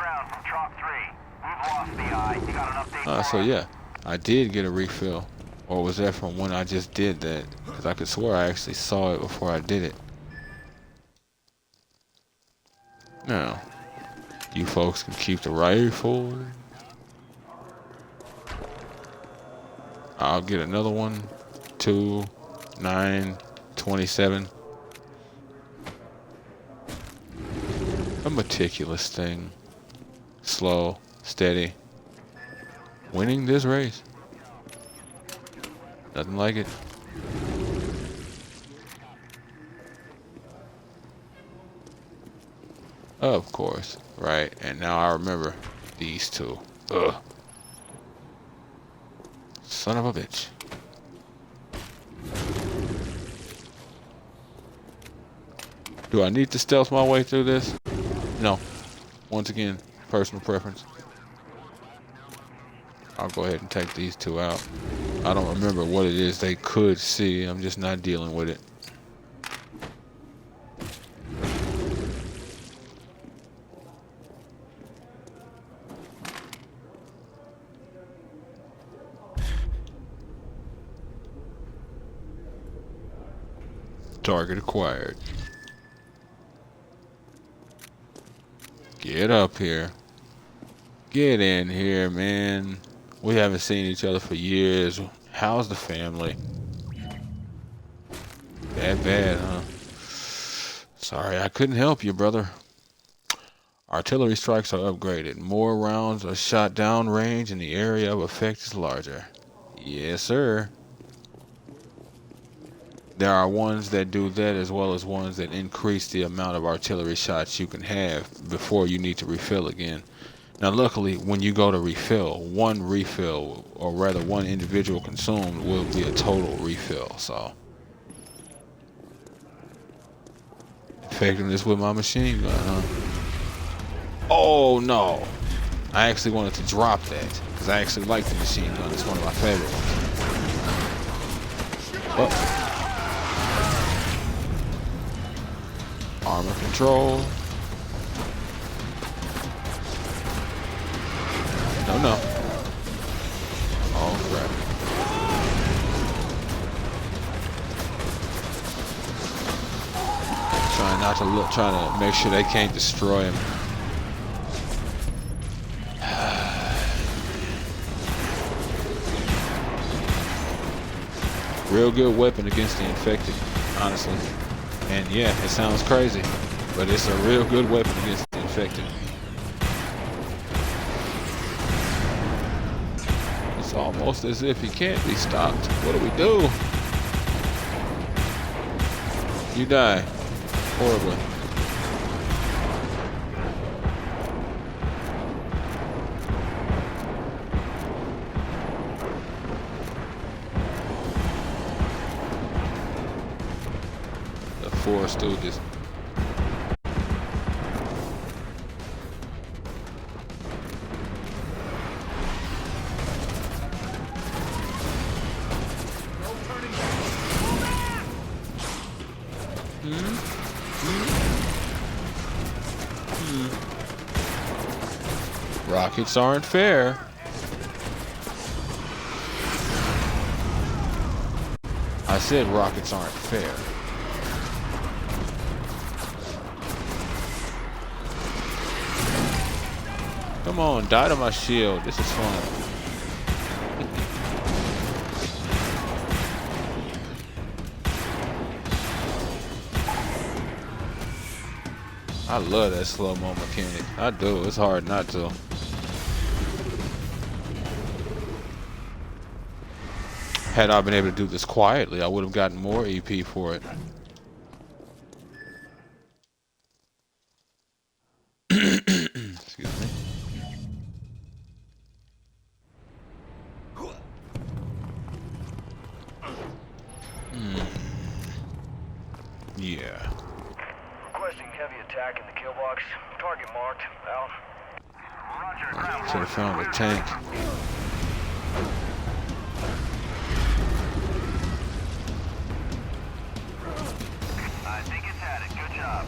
So yeah, I did get a refill. Or was that from when I just did that? Because I could swear I actually saw it before I did it. Now, you folks can keep the rifle. I'll get another one. 2, 9, 27. A meticulous thing. Slow, steady. Winning this race. Nothing like it. Of course, right. And now I remember these two. Ugh. Son of a bitch. Do I need to stealth my way through this? No. Once again, personal preference. I'll go ahead and take these two out. I don't remember what it is they could see. I'm just not dealing with it. Target acquired. Get up here. Get in here, man. We haven't seen each other for years. How's the family? Bad, huh? Sorry, I couldn't help you, brother. Artillery strikes are upgraded. More rounds are shot down range and the area of effect is larger. Yes, sir. There are ones that do that as well as ones that increase the amount of artillery shots you can have before you need to refill again. Now luckily, when you go to refill, one refill, or rather one individual consumed, will be a total refill, so. Effectiveness with my machine gun, huh? Oh no! I actually wanted to drop that, because I actually like the machine gun. It's one of my favorite ones. Oh. Armor control. No. Oh crap. Trying not to look, trying to make sure they can't destroy him. Real good weapon against the infected, honestly. And yeah, it sounds crazy, but it's a real good weapon against the infected. It's almost as if he can't be stopped. What do we do? You die. Horribly. The Four Stooges. Rockets aren't fair. I said rockets aren't fair. Come on, die to my shield. This is fun. I love that slow-mo mechanic. I do. It's hard not to. Had I been able to do this quietly, I would have gotten more EP for it. Excuse me. Yeah. Requesting heavy attack in the kill box. Target marked. Out. Roger. Should have found a tank. I think it's had it. Good job.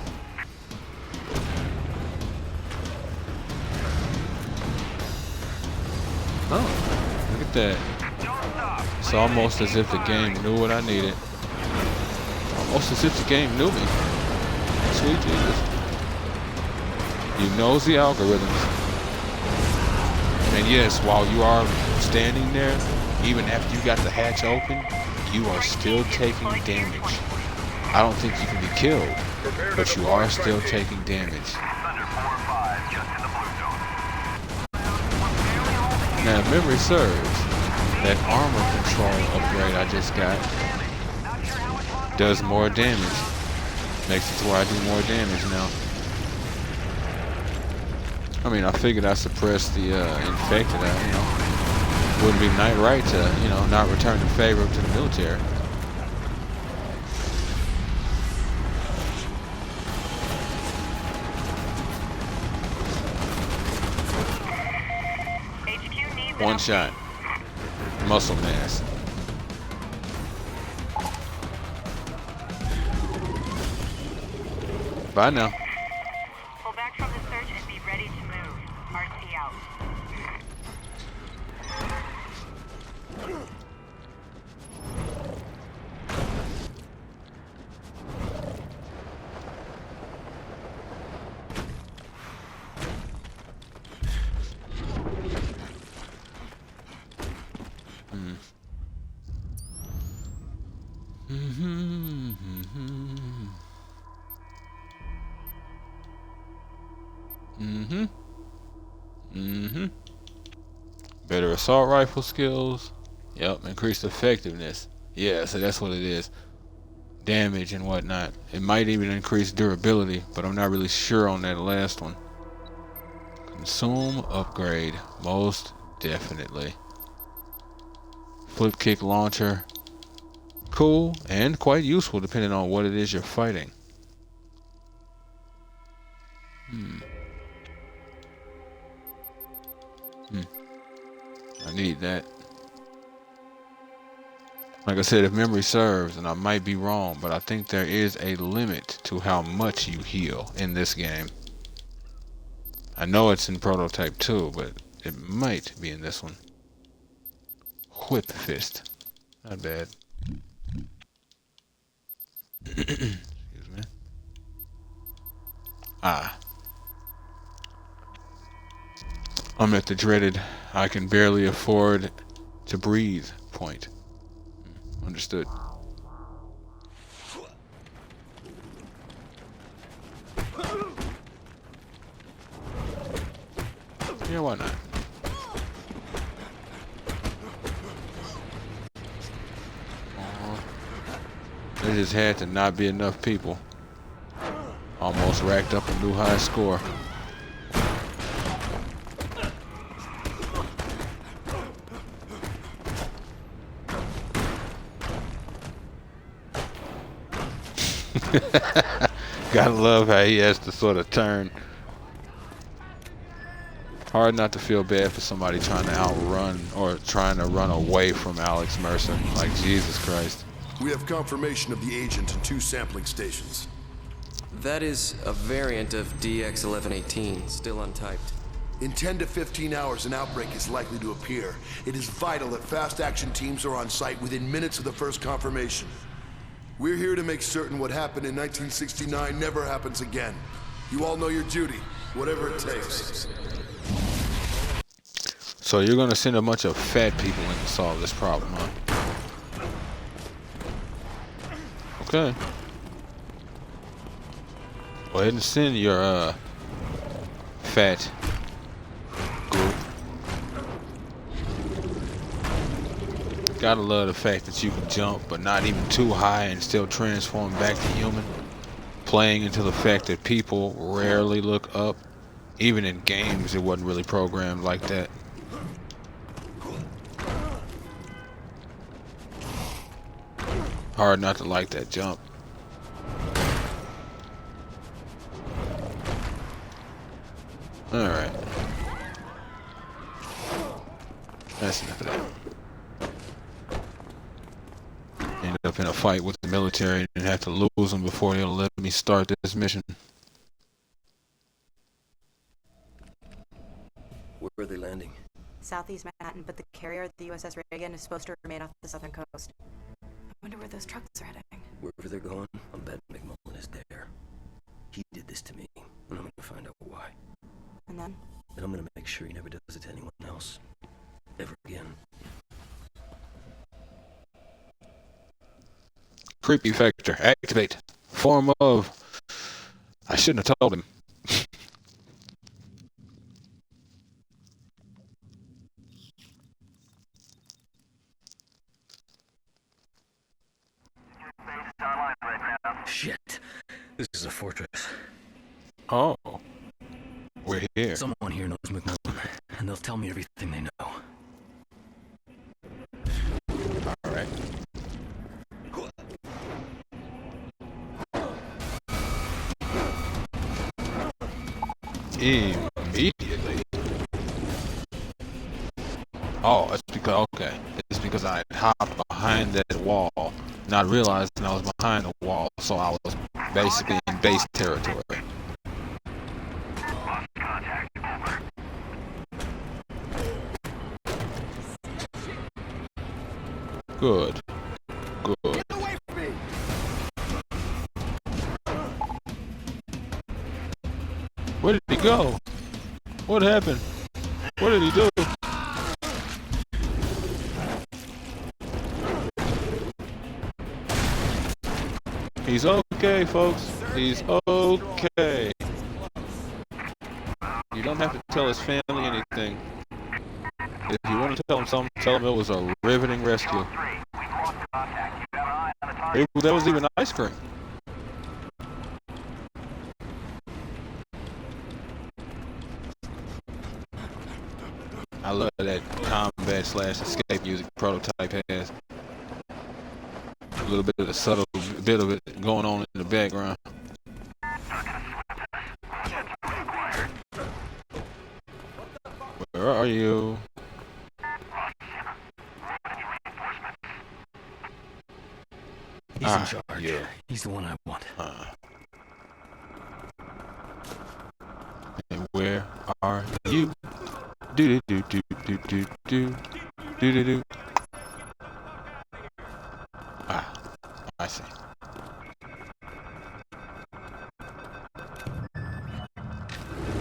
Oh, look at that. It's almost as if the game knew what I needed. Almost as if the game knew me. Sweet Jesus. You knows the algorithms. And yes, while you are standing there, even after you got the hatch open, you are still taking damage. I don't think you can be killed, but you are still taking damage. Now, if memory serves, that armor control upgrade I just got does more damage. Makes it to where I do more damage now. I mean, I figured I suppressed the infected. Wouldn't be right to, not return the favor to the military. One shot. Muscle mass. Bye now. Pull back from the search and be ready to move. RC out. Better assault rifle skills. Yep, increased effectiveness. Yeah, so that's what it is. Damage and whatnot. It might even increase durability, but I'm not really sure on that last one. Consume upgrade. Most definitely. Flip kick launcher. Cool and quite useful depending on what it is you're fighting. I need that. Like I said, if memory serves, and I might be wrong, but I think there is a limit to how much you heal in this game. I know it's in Prototype 2, but it might be in this one. Whip fist. Not bad. Excuse me. I'm at the dreaded I can barely afford to breathe point. Understood. Yeah, why not? There just had to not be enough people. Almost racked up a new high score. Gotta love how he has to sort of turn. Hard not to feel bad for somebody trying to outrun or trying to run away from Alex Mercer. Like, Jesus Christ. We have confirmation of the agent in 2 sampling stations. That is a variant of DX1118, still untyped. In 10 to 15 hours, an outbreak is likely to appear. It is vital that fast action teams are on site within minutes of the first confirmation. We're here to make certain what happened in 1969 never happens again. You all know your duty, whatever it takes. So you're gonna send a bunch of fat people in to solve this problem, huh? Okay. Go ahead and send your fat group. Gotta love the fact that you can jump, but not even too high and still transform back to human. Playing into the fact that people rarely look up. Even in games, it wasn't really programmed like that. Hard not to like that jump. Alright. That's enough of that. End up in a fight with the military and have to lose them before they'll let me start this mission. Where are they landing? Southeast Manhattan, but the carrier, the USS Reagan, is supposed to remain off the southern coast. I wonder where those trucks are heading. Wherever they're going, I'll bet McMullen is there. He did this to me, and I'm gonna find out why. And then? And I'm gonna make sure he never does it to anyone else. Ever again. Creepy factor. Activate. Form of... I shouldn't have told him. Shit. This is a fortress. Oh. We're here. Someone here knows McMullen, and they'll tell me everything they know. Alright. Immediately. Oh, it's because, okay. It's because I hopped behind that wall, not realizing I was behind the wall, so I was basically in base territory. Good. Good. Where did he go? What happened? What did he do? He's okay, folks. He's okay. have to tell his family anything. If you want to tell him something, tell him it was a riveting rescue. That was even ice cream. I love that combat / escape music Prototype has. A little bit of the subtle bit of it going on in the background. Where are you? He's in charge. Yeah. He's the one I want. And where are you? Do do do do do do do do do. I see.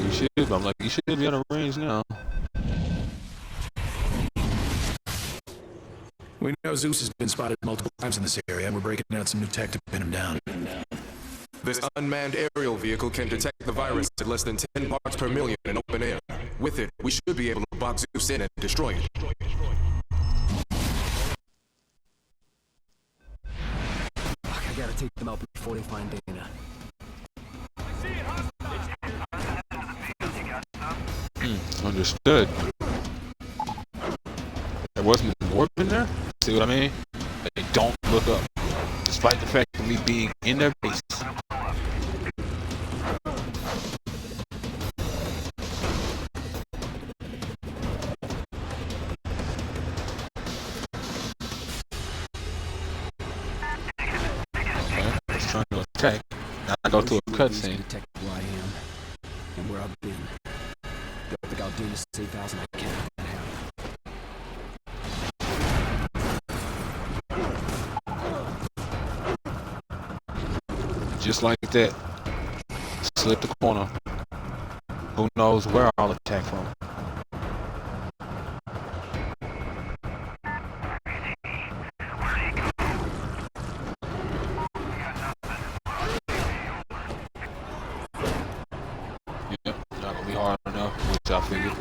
You should. I'm like, you should be on the range now. We know Zeus has been spotted multiple times in this area, and we're breaking out some new tech to pin him down. This unmanned aerial vehicle can detect the virus at less than 10 parts per million in open air. With it, we should be able to box Zeus in and destroy it. Fuck, I gotta take them out before they find Dana. Understood. There wasn't warp in there? See what I mean? They don't look up, despite the fact of me being in their base. Okay, let's try to attack. Now I go to a cutscene. Detect who I am and where I've been. Don't think I'll do the safe house and I can't. Just like that. Slip the corner. Who knows where I'll attack from. Yep, not gonna be hard enough, which I figured.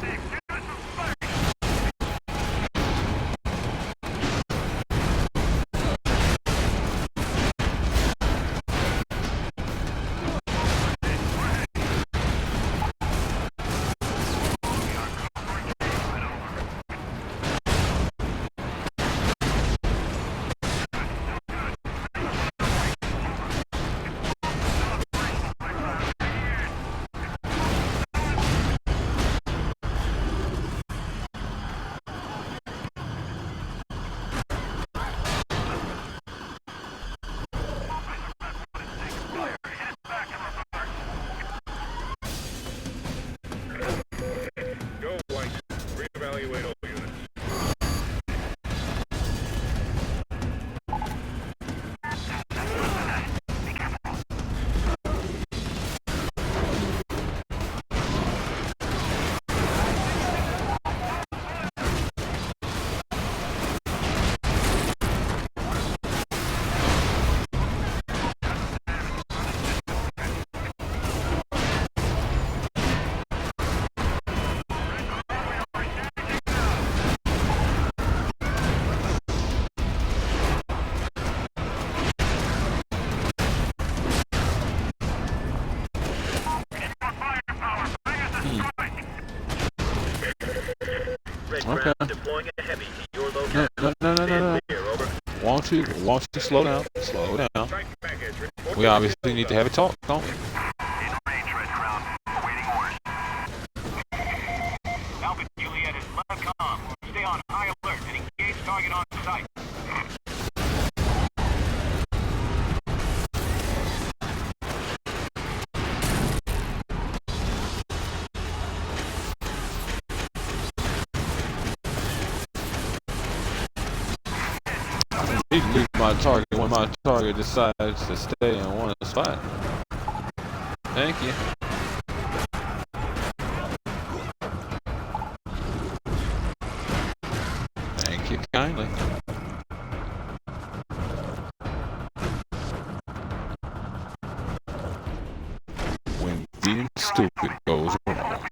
Okay. No. Want you slow down. Slow down. We obviously need to have a talk, don't we? Alpha Juliet is left comm. Stay on high alert and engage target on sight. Need to leave my target when my target decides to stay in one spot. Thank you. Thank you kindly. When being stupid goes wrong.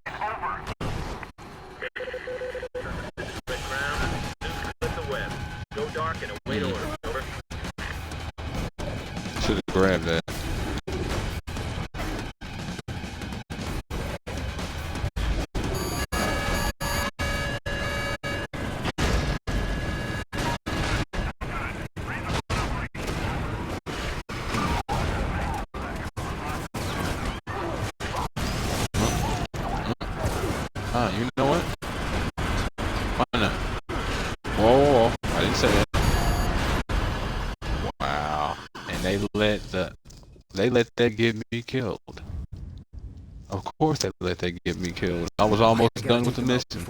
You know what? Why not? Whoa, I didn't say that. Wow. And they let that get me killed. Of course they let that get me killed. I was almost done with the mission.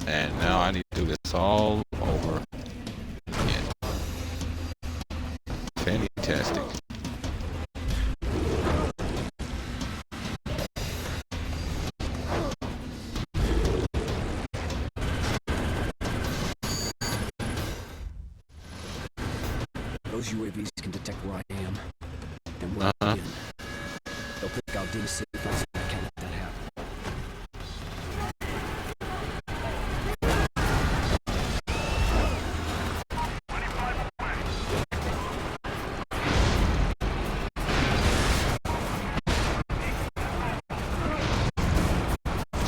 And now I need to do this all over again. Fantastic. Those UAVs can detect where I am. And where I begin. They'll pick out data signals. I can't let that happen.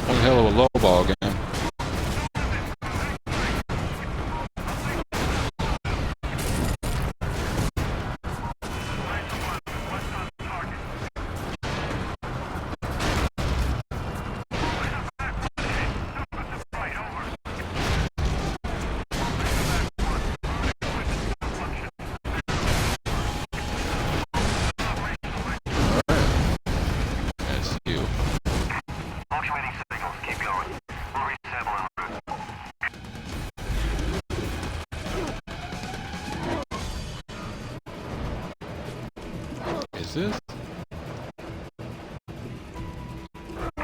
One hell of a low ball game. Is this? I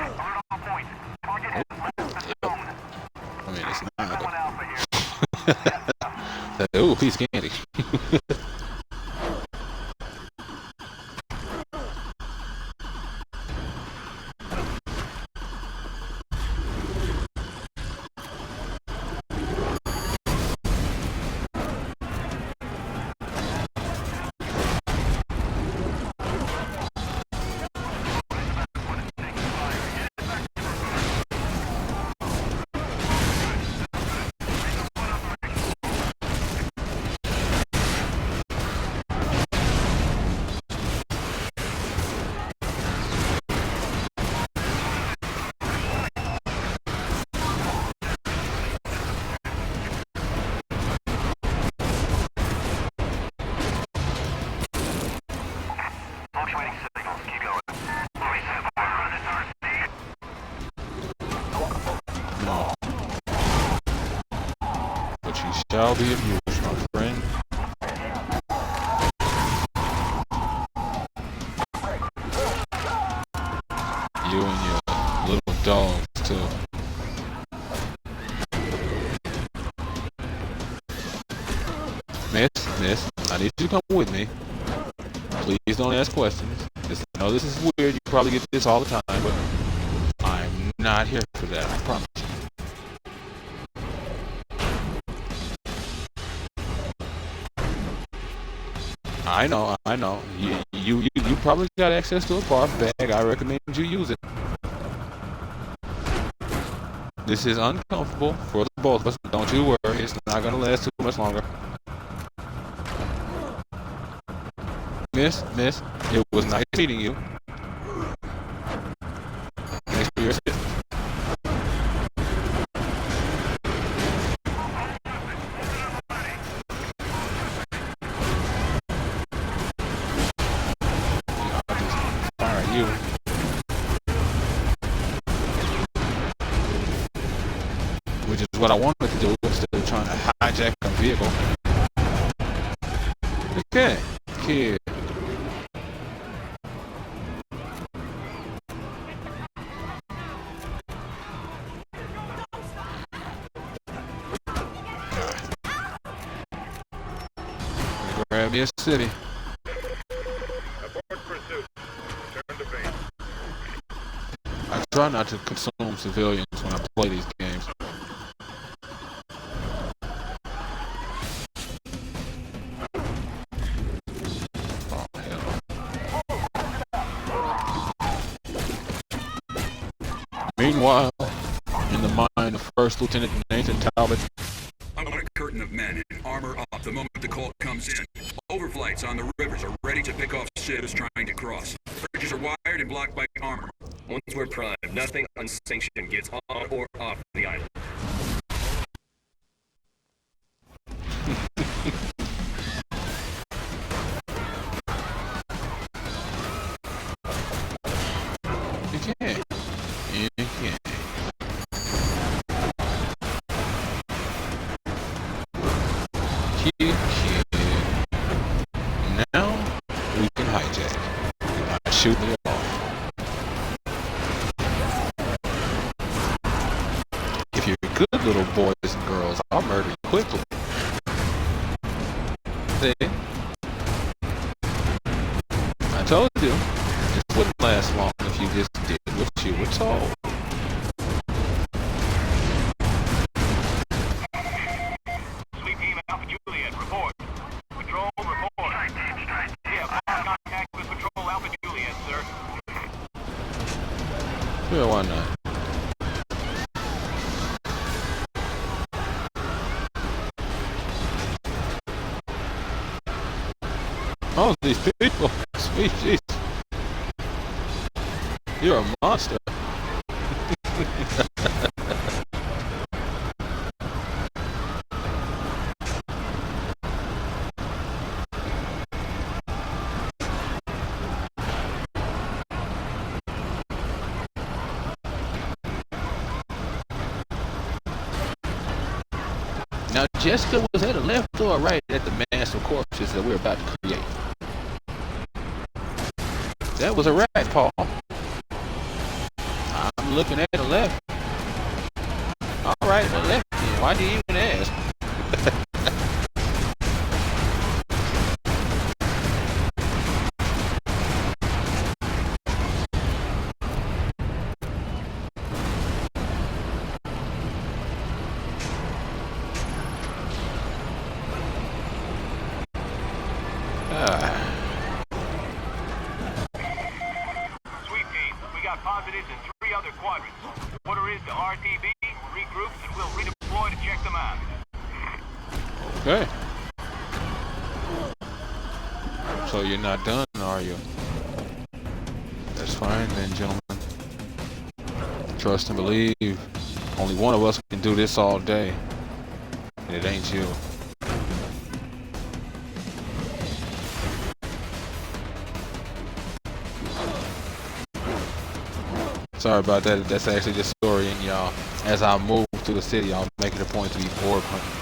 mean, it's not. Oh, he's candy. Shall be amused, my friend. You and your little dogs, too. Miss, I need you to come with me. Please don't ask questions. I know this is weird, you probably get this all the time, but I'm not here for that, I promise you. I know. You probably got access to a barf bag. I recommend you use it. This is uncomfortable for the both of us, but don't you worry. It's not going to last too much longer. Miss, it was nice meeting you. Thanks for your assistance. You. Which is what I wanted to do instead of trying to hijack a vehicle. Okay, kid. Grab me a city. I try not to consume civilians when I play these games. Oh, hell. Meanwhile, in the mind of First Lieutenant Nathan Talbot, I want a curtain of men in armor up the moment the call comes in. Overflights on the rivers are ready to pick off ships trying to cross. Bridges are wired and blocked by armor. Once we're primed, nothing unsanctioned gets on or off the island. You can't. You can't. Now we can hijack. Do not shoot me off. If you're good little boys and girls, I'll murder you quickly. See? I told you. This wouldn't last long if you just did what you were told. Sweet team Alpha Juliet, report. Patrol, report. Yeah, contact with Patrol Alpha Juliet, sir. Yeah, why not? Oh, these people. Sweet Jesus. You're a monster. Now, Jessica was at the left or right at the mass of corpses that we're about to create? That was a rat, Paul. I'm looking at the left. All right, the left. Why do you even ask? Sweet team, we got positives in 3 other quadrants. Order is to RTB, regroup, and we'll redeploy to check them out. Okay. So you're not done, are you? That's fine then, gentlemen. Trust and believe. Only one of us can do this all day. And it ain't you. Sorry about that. That's actually just storying, y'all. As I move through the city, I'll make it a point to be orb hunting.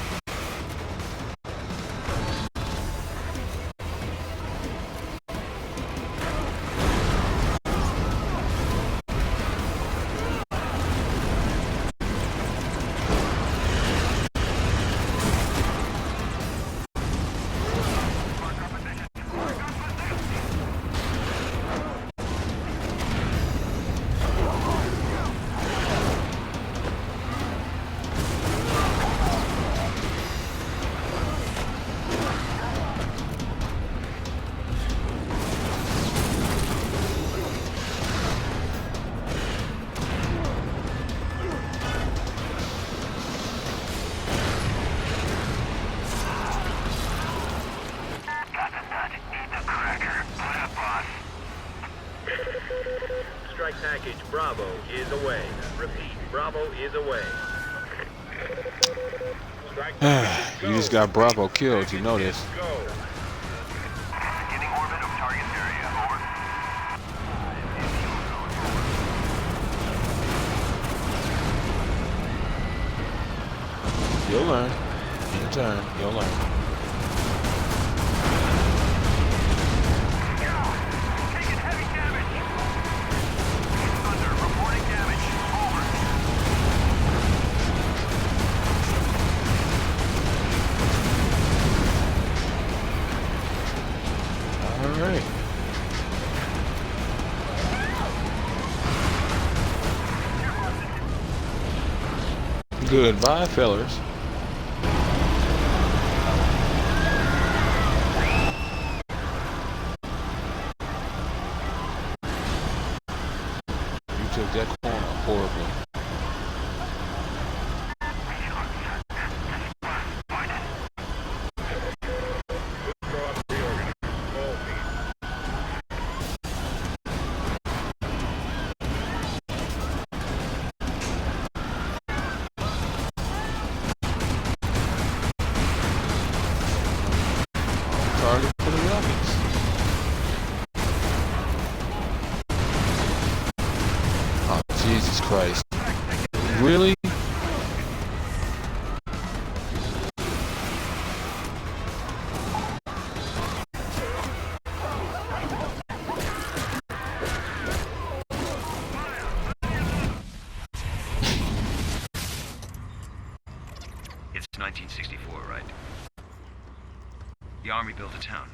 Strike package Bravo is away. Repeat, Bravo is away. You just got Bravo killed, you know this. Beginning orbit of target area. Over. You'll learn. In turn, you'll learn. Alright. Goodbye, fellers. You took that corner horribly. Jesus Christ. Really? It's 1964, right? The Army built a town.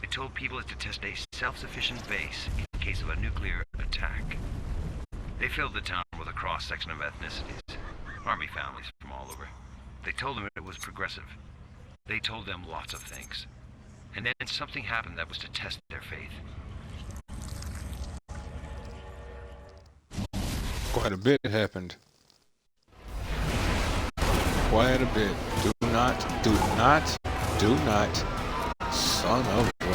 It told people it to test a self-sufficient base in case of a nuclear attack. They filled the town with a cross-section of ethnicities, Army families from all over. They told them it was progressive. They told them lots of things. And then something happened that was to test their faith. Quite a bit happened. Quite a bit. Do not. Son of a...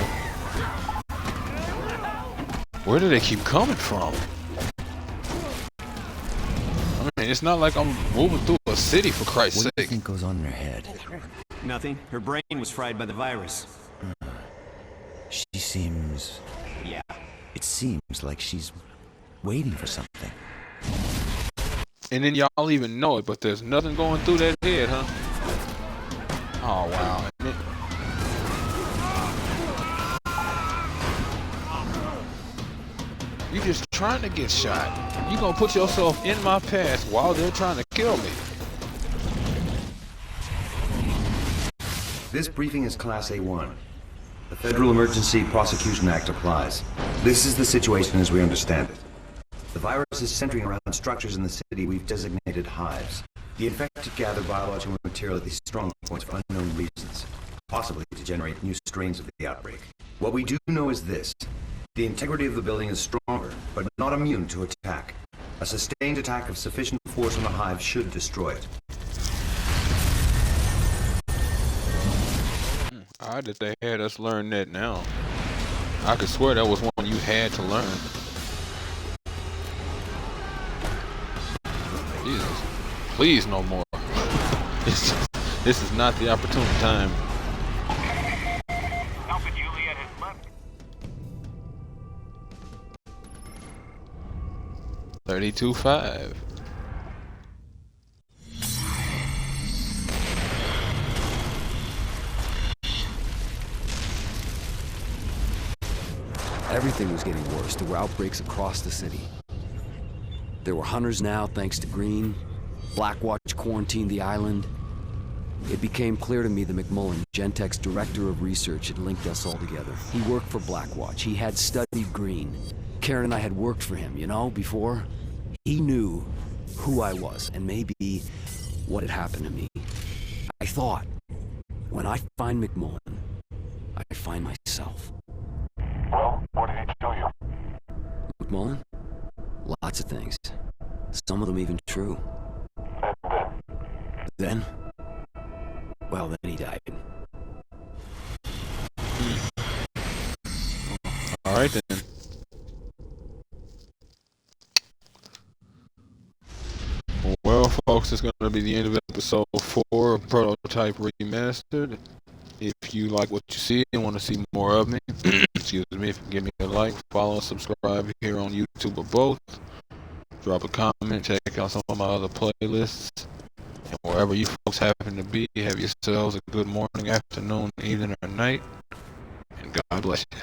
Where do they keep coming from? I mean, it's not like I'm moving through a city, for Christ's sake. What do you think goes on in her head? Nothing. Her brain was fried by the virus. She seems... Yeah. It seems like she's waiting for something. And then y'all even know it, but there's nothing going through that head, huh? Oh, wow. You just trying to get shot. You gonna put yourself in my path while they're trying to kill me. This briefing is Class A1. The Federal Emergency Prosecution Act applies. This is the situation as we understand it. The virus is centering around structures in the city we've designated hives. The infected gather biological material at these strong points for unknown reasons, possibly to generate new strains of the outbreak. What we do know is this. The integrity of the building is stronger, but not immune to attack. A sustained attack of sufficient force on the hive should destroy it. Odd that they had us learn that now. I could swear that was one you had to learn. Jesus. Please no more. This is not the opportune time. Alpha Juliet has left. 32-5. Everything was getting worse. There were outbreaks across the city. There were hunters now, thanks to Green. Blackwatch quarantined the island. It became clear to me that McMullen, Gentek's director of research, had linked us all together. He worked for Blackwatch. He had studied Green. Karen and I had worked for him, you know, before. He knew who I was and maybe what had happened to me. I thought, when I find McMullen, I find myself. Well, what did he tell you? McMullen? Lots of things. Some of them even true. Then? Well, then he died. Alright then. Well, folks, it's going to be the end of episode 4 of Prototype Remastered. If you like what you see and want to see more of me, excuse me, if you give me a like, follow, subscribe here on YouTube or both. Drop a comment, check out some of my other playlists. And wherever you folks happen to be, have yourselves a good morning, afternoon, evening, or night. And God bless you.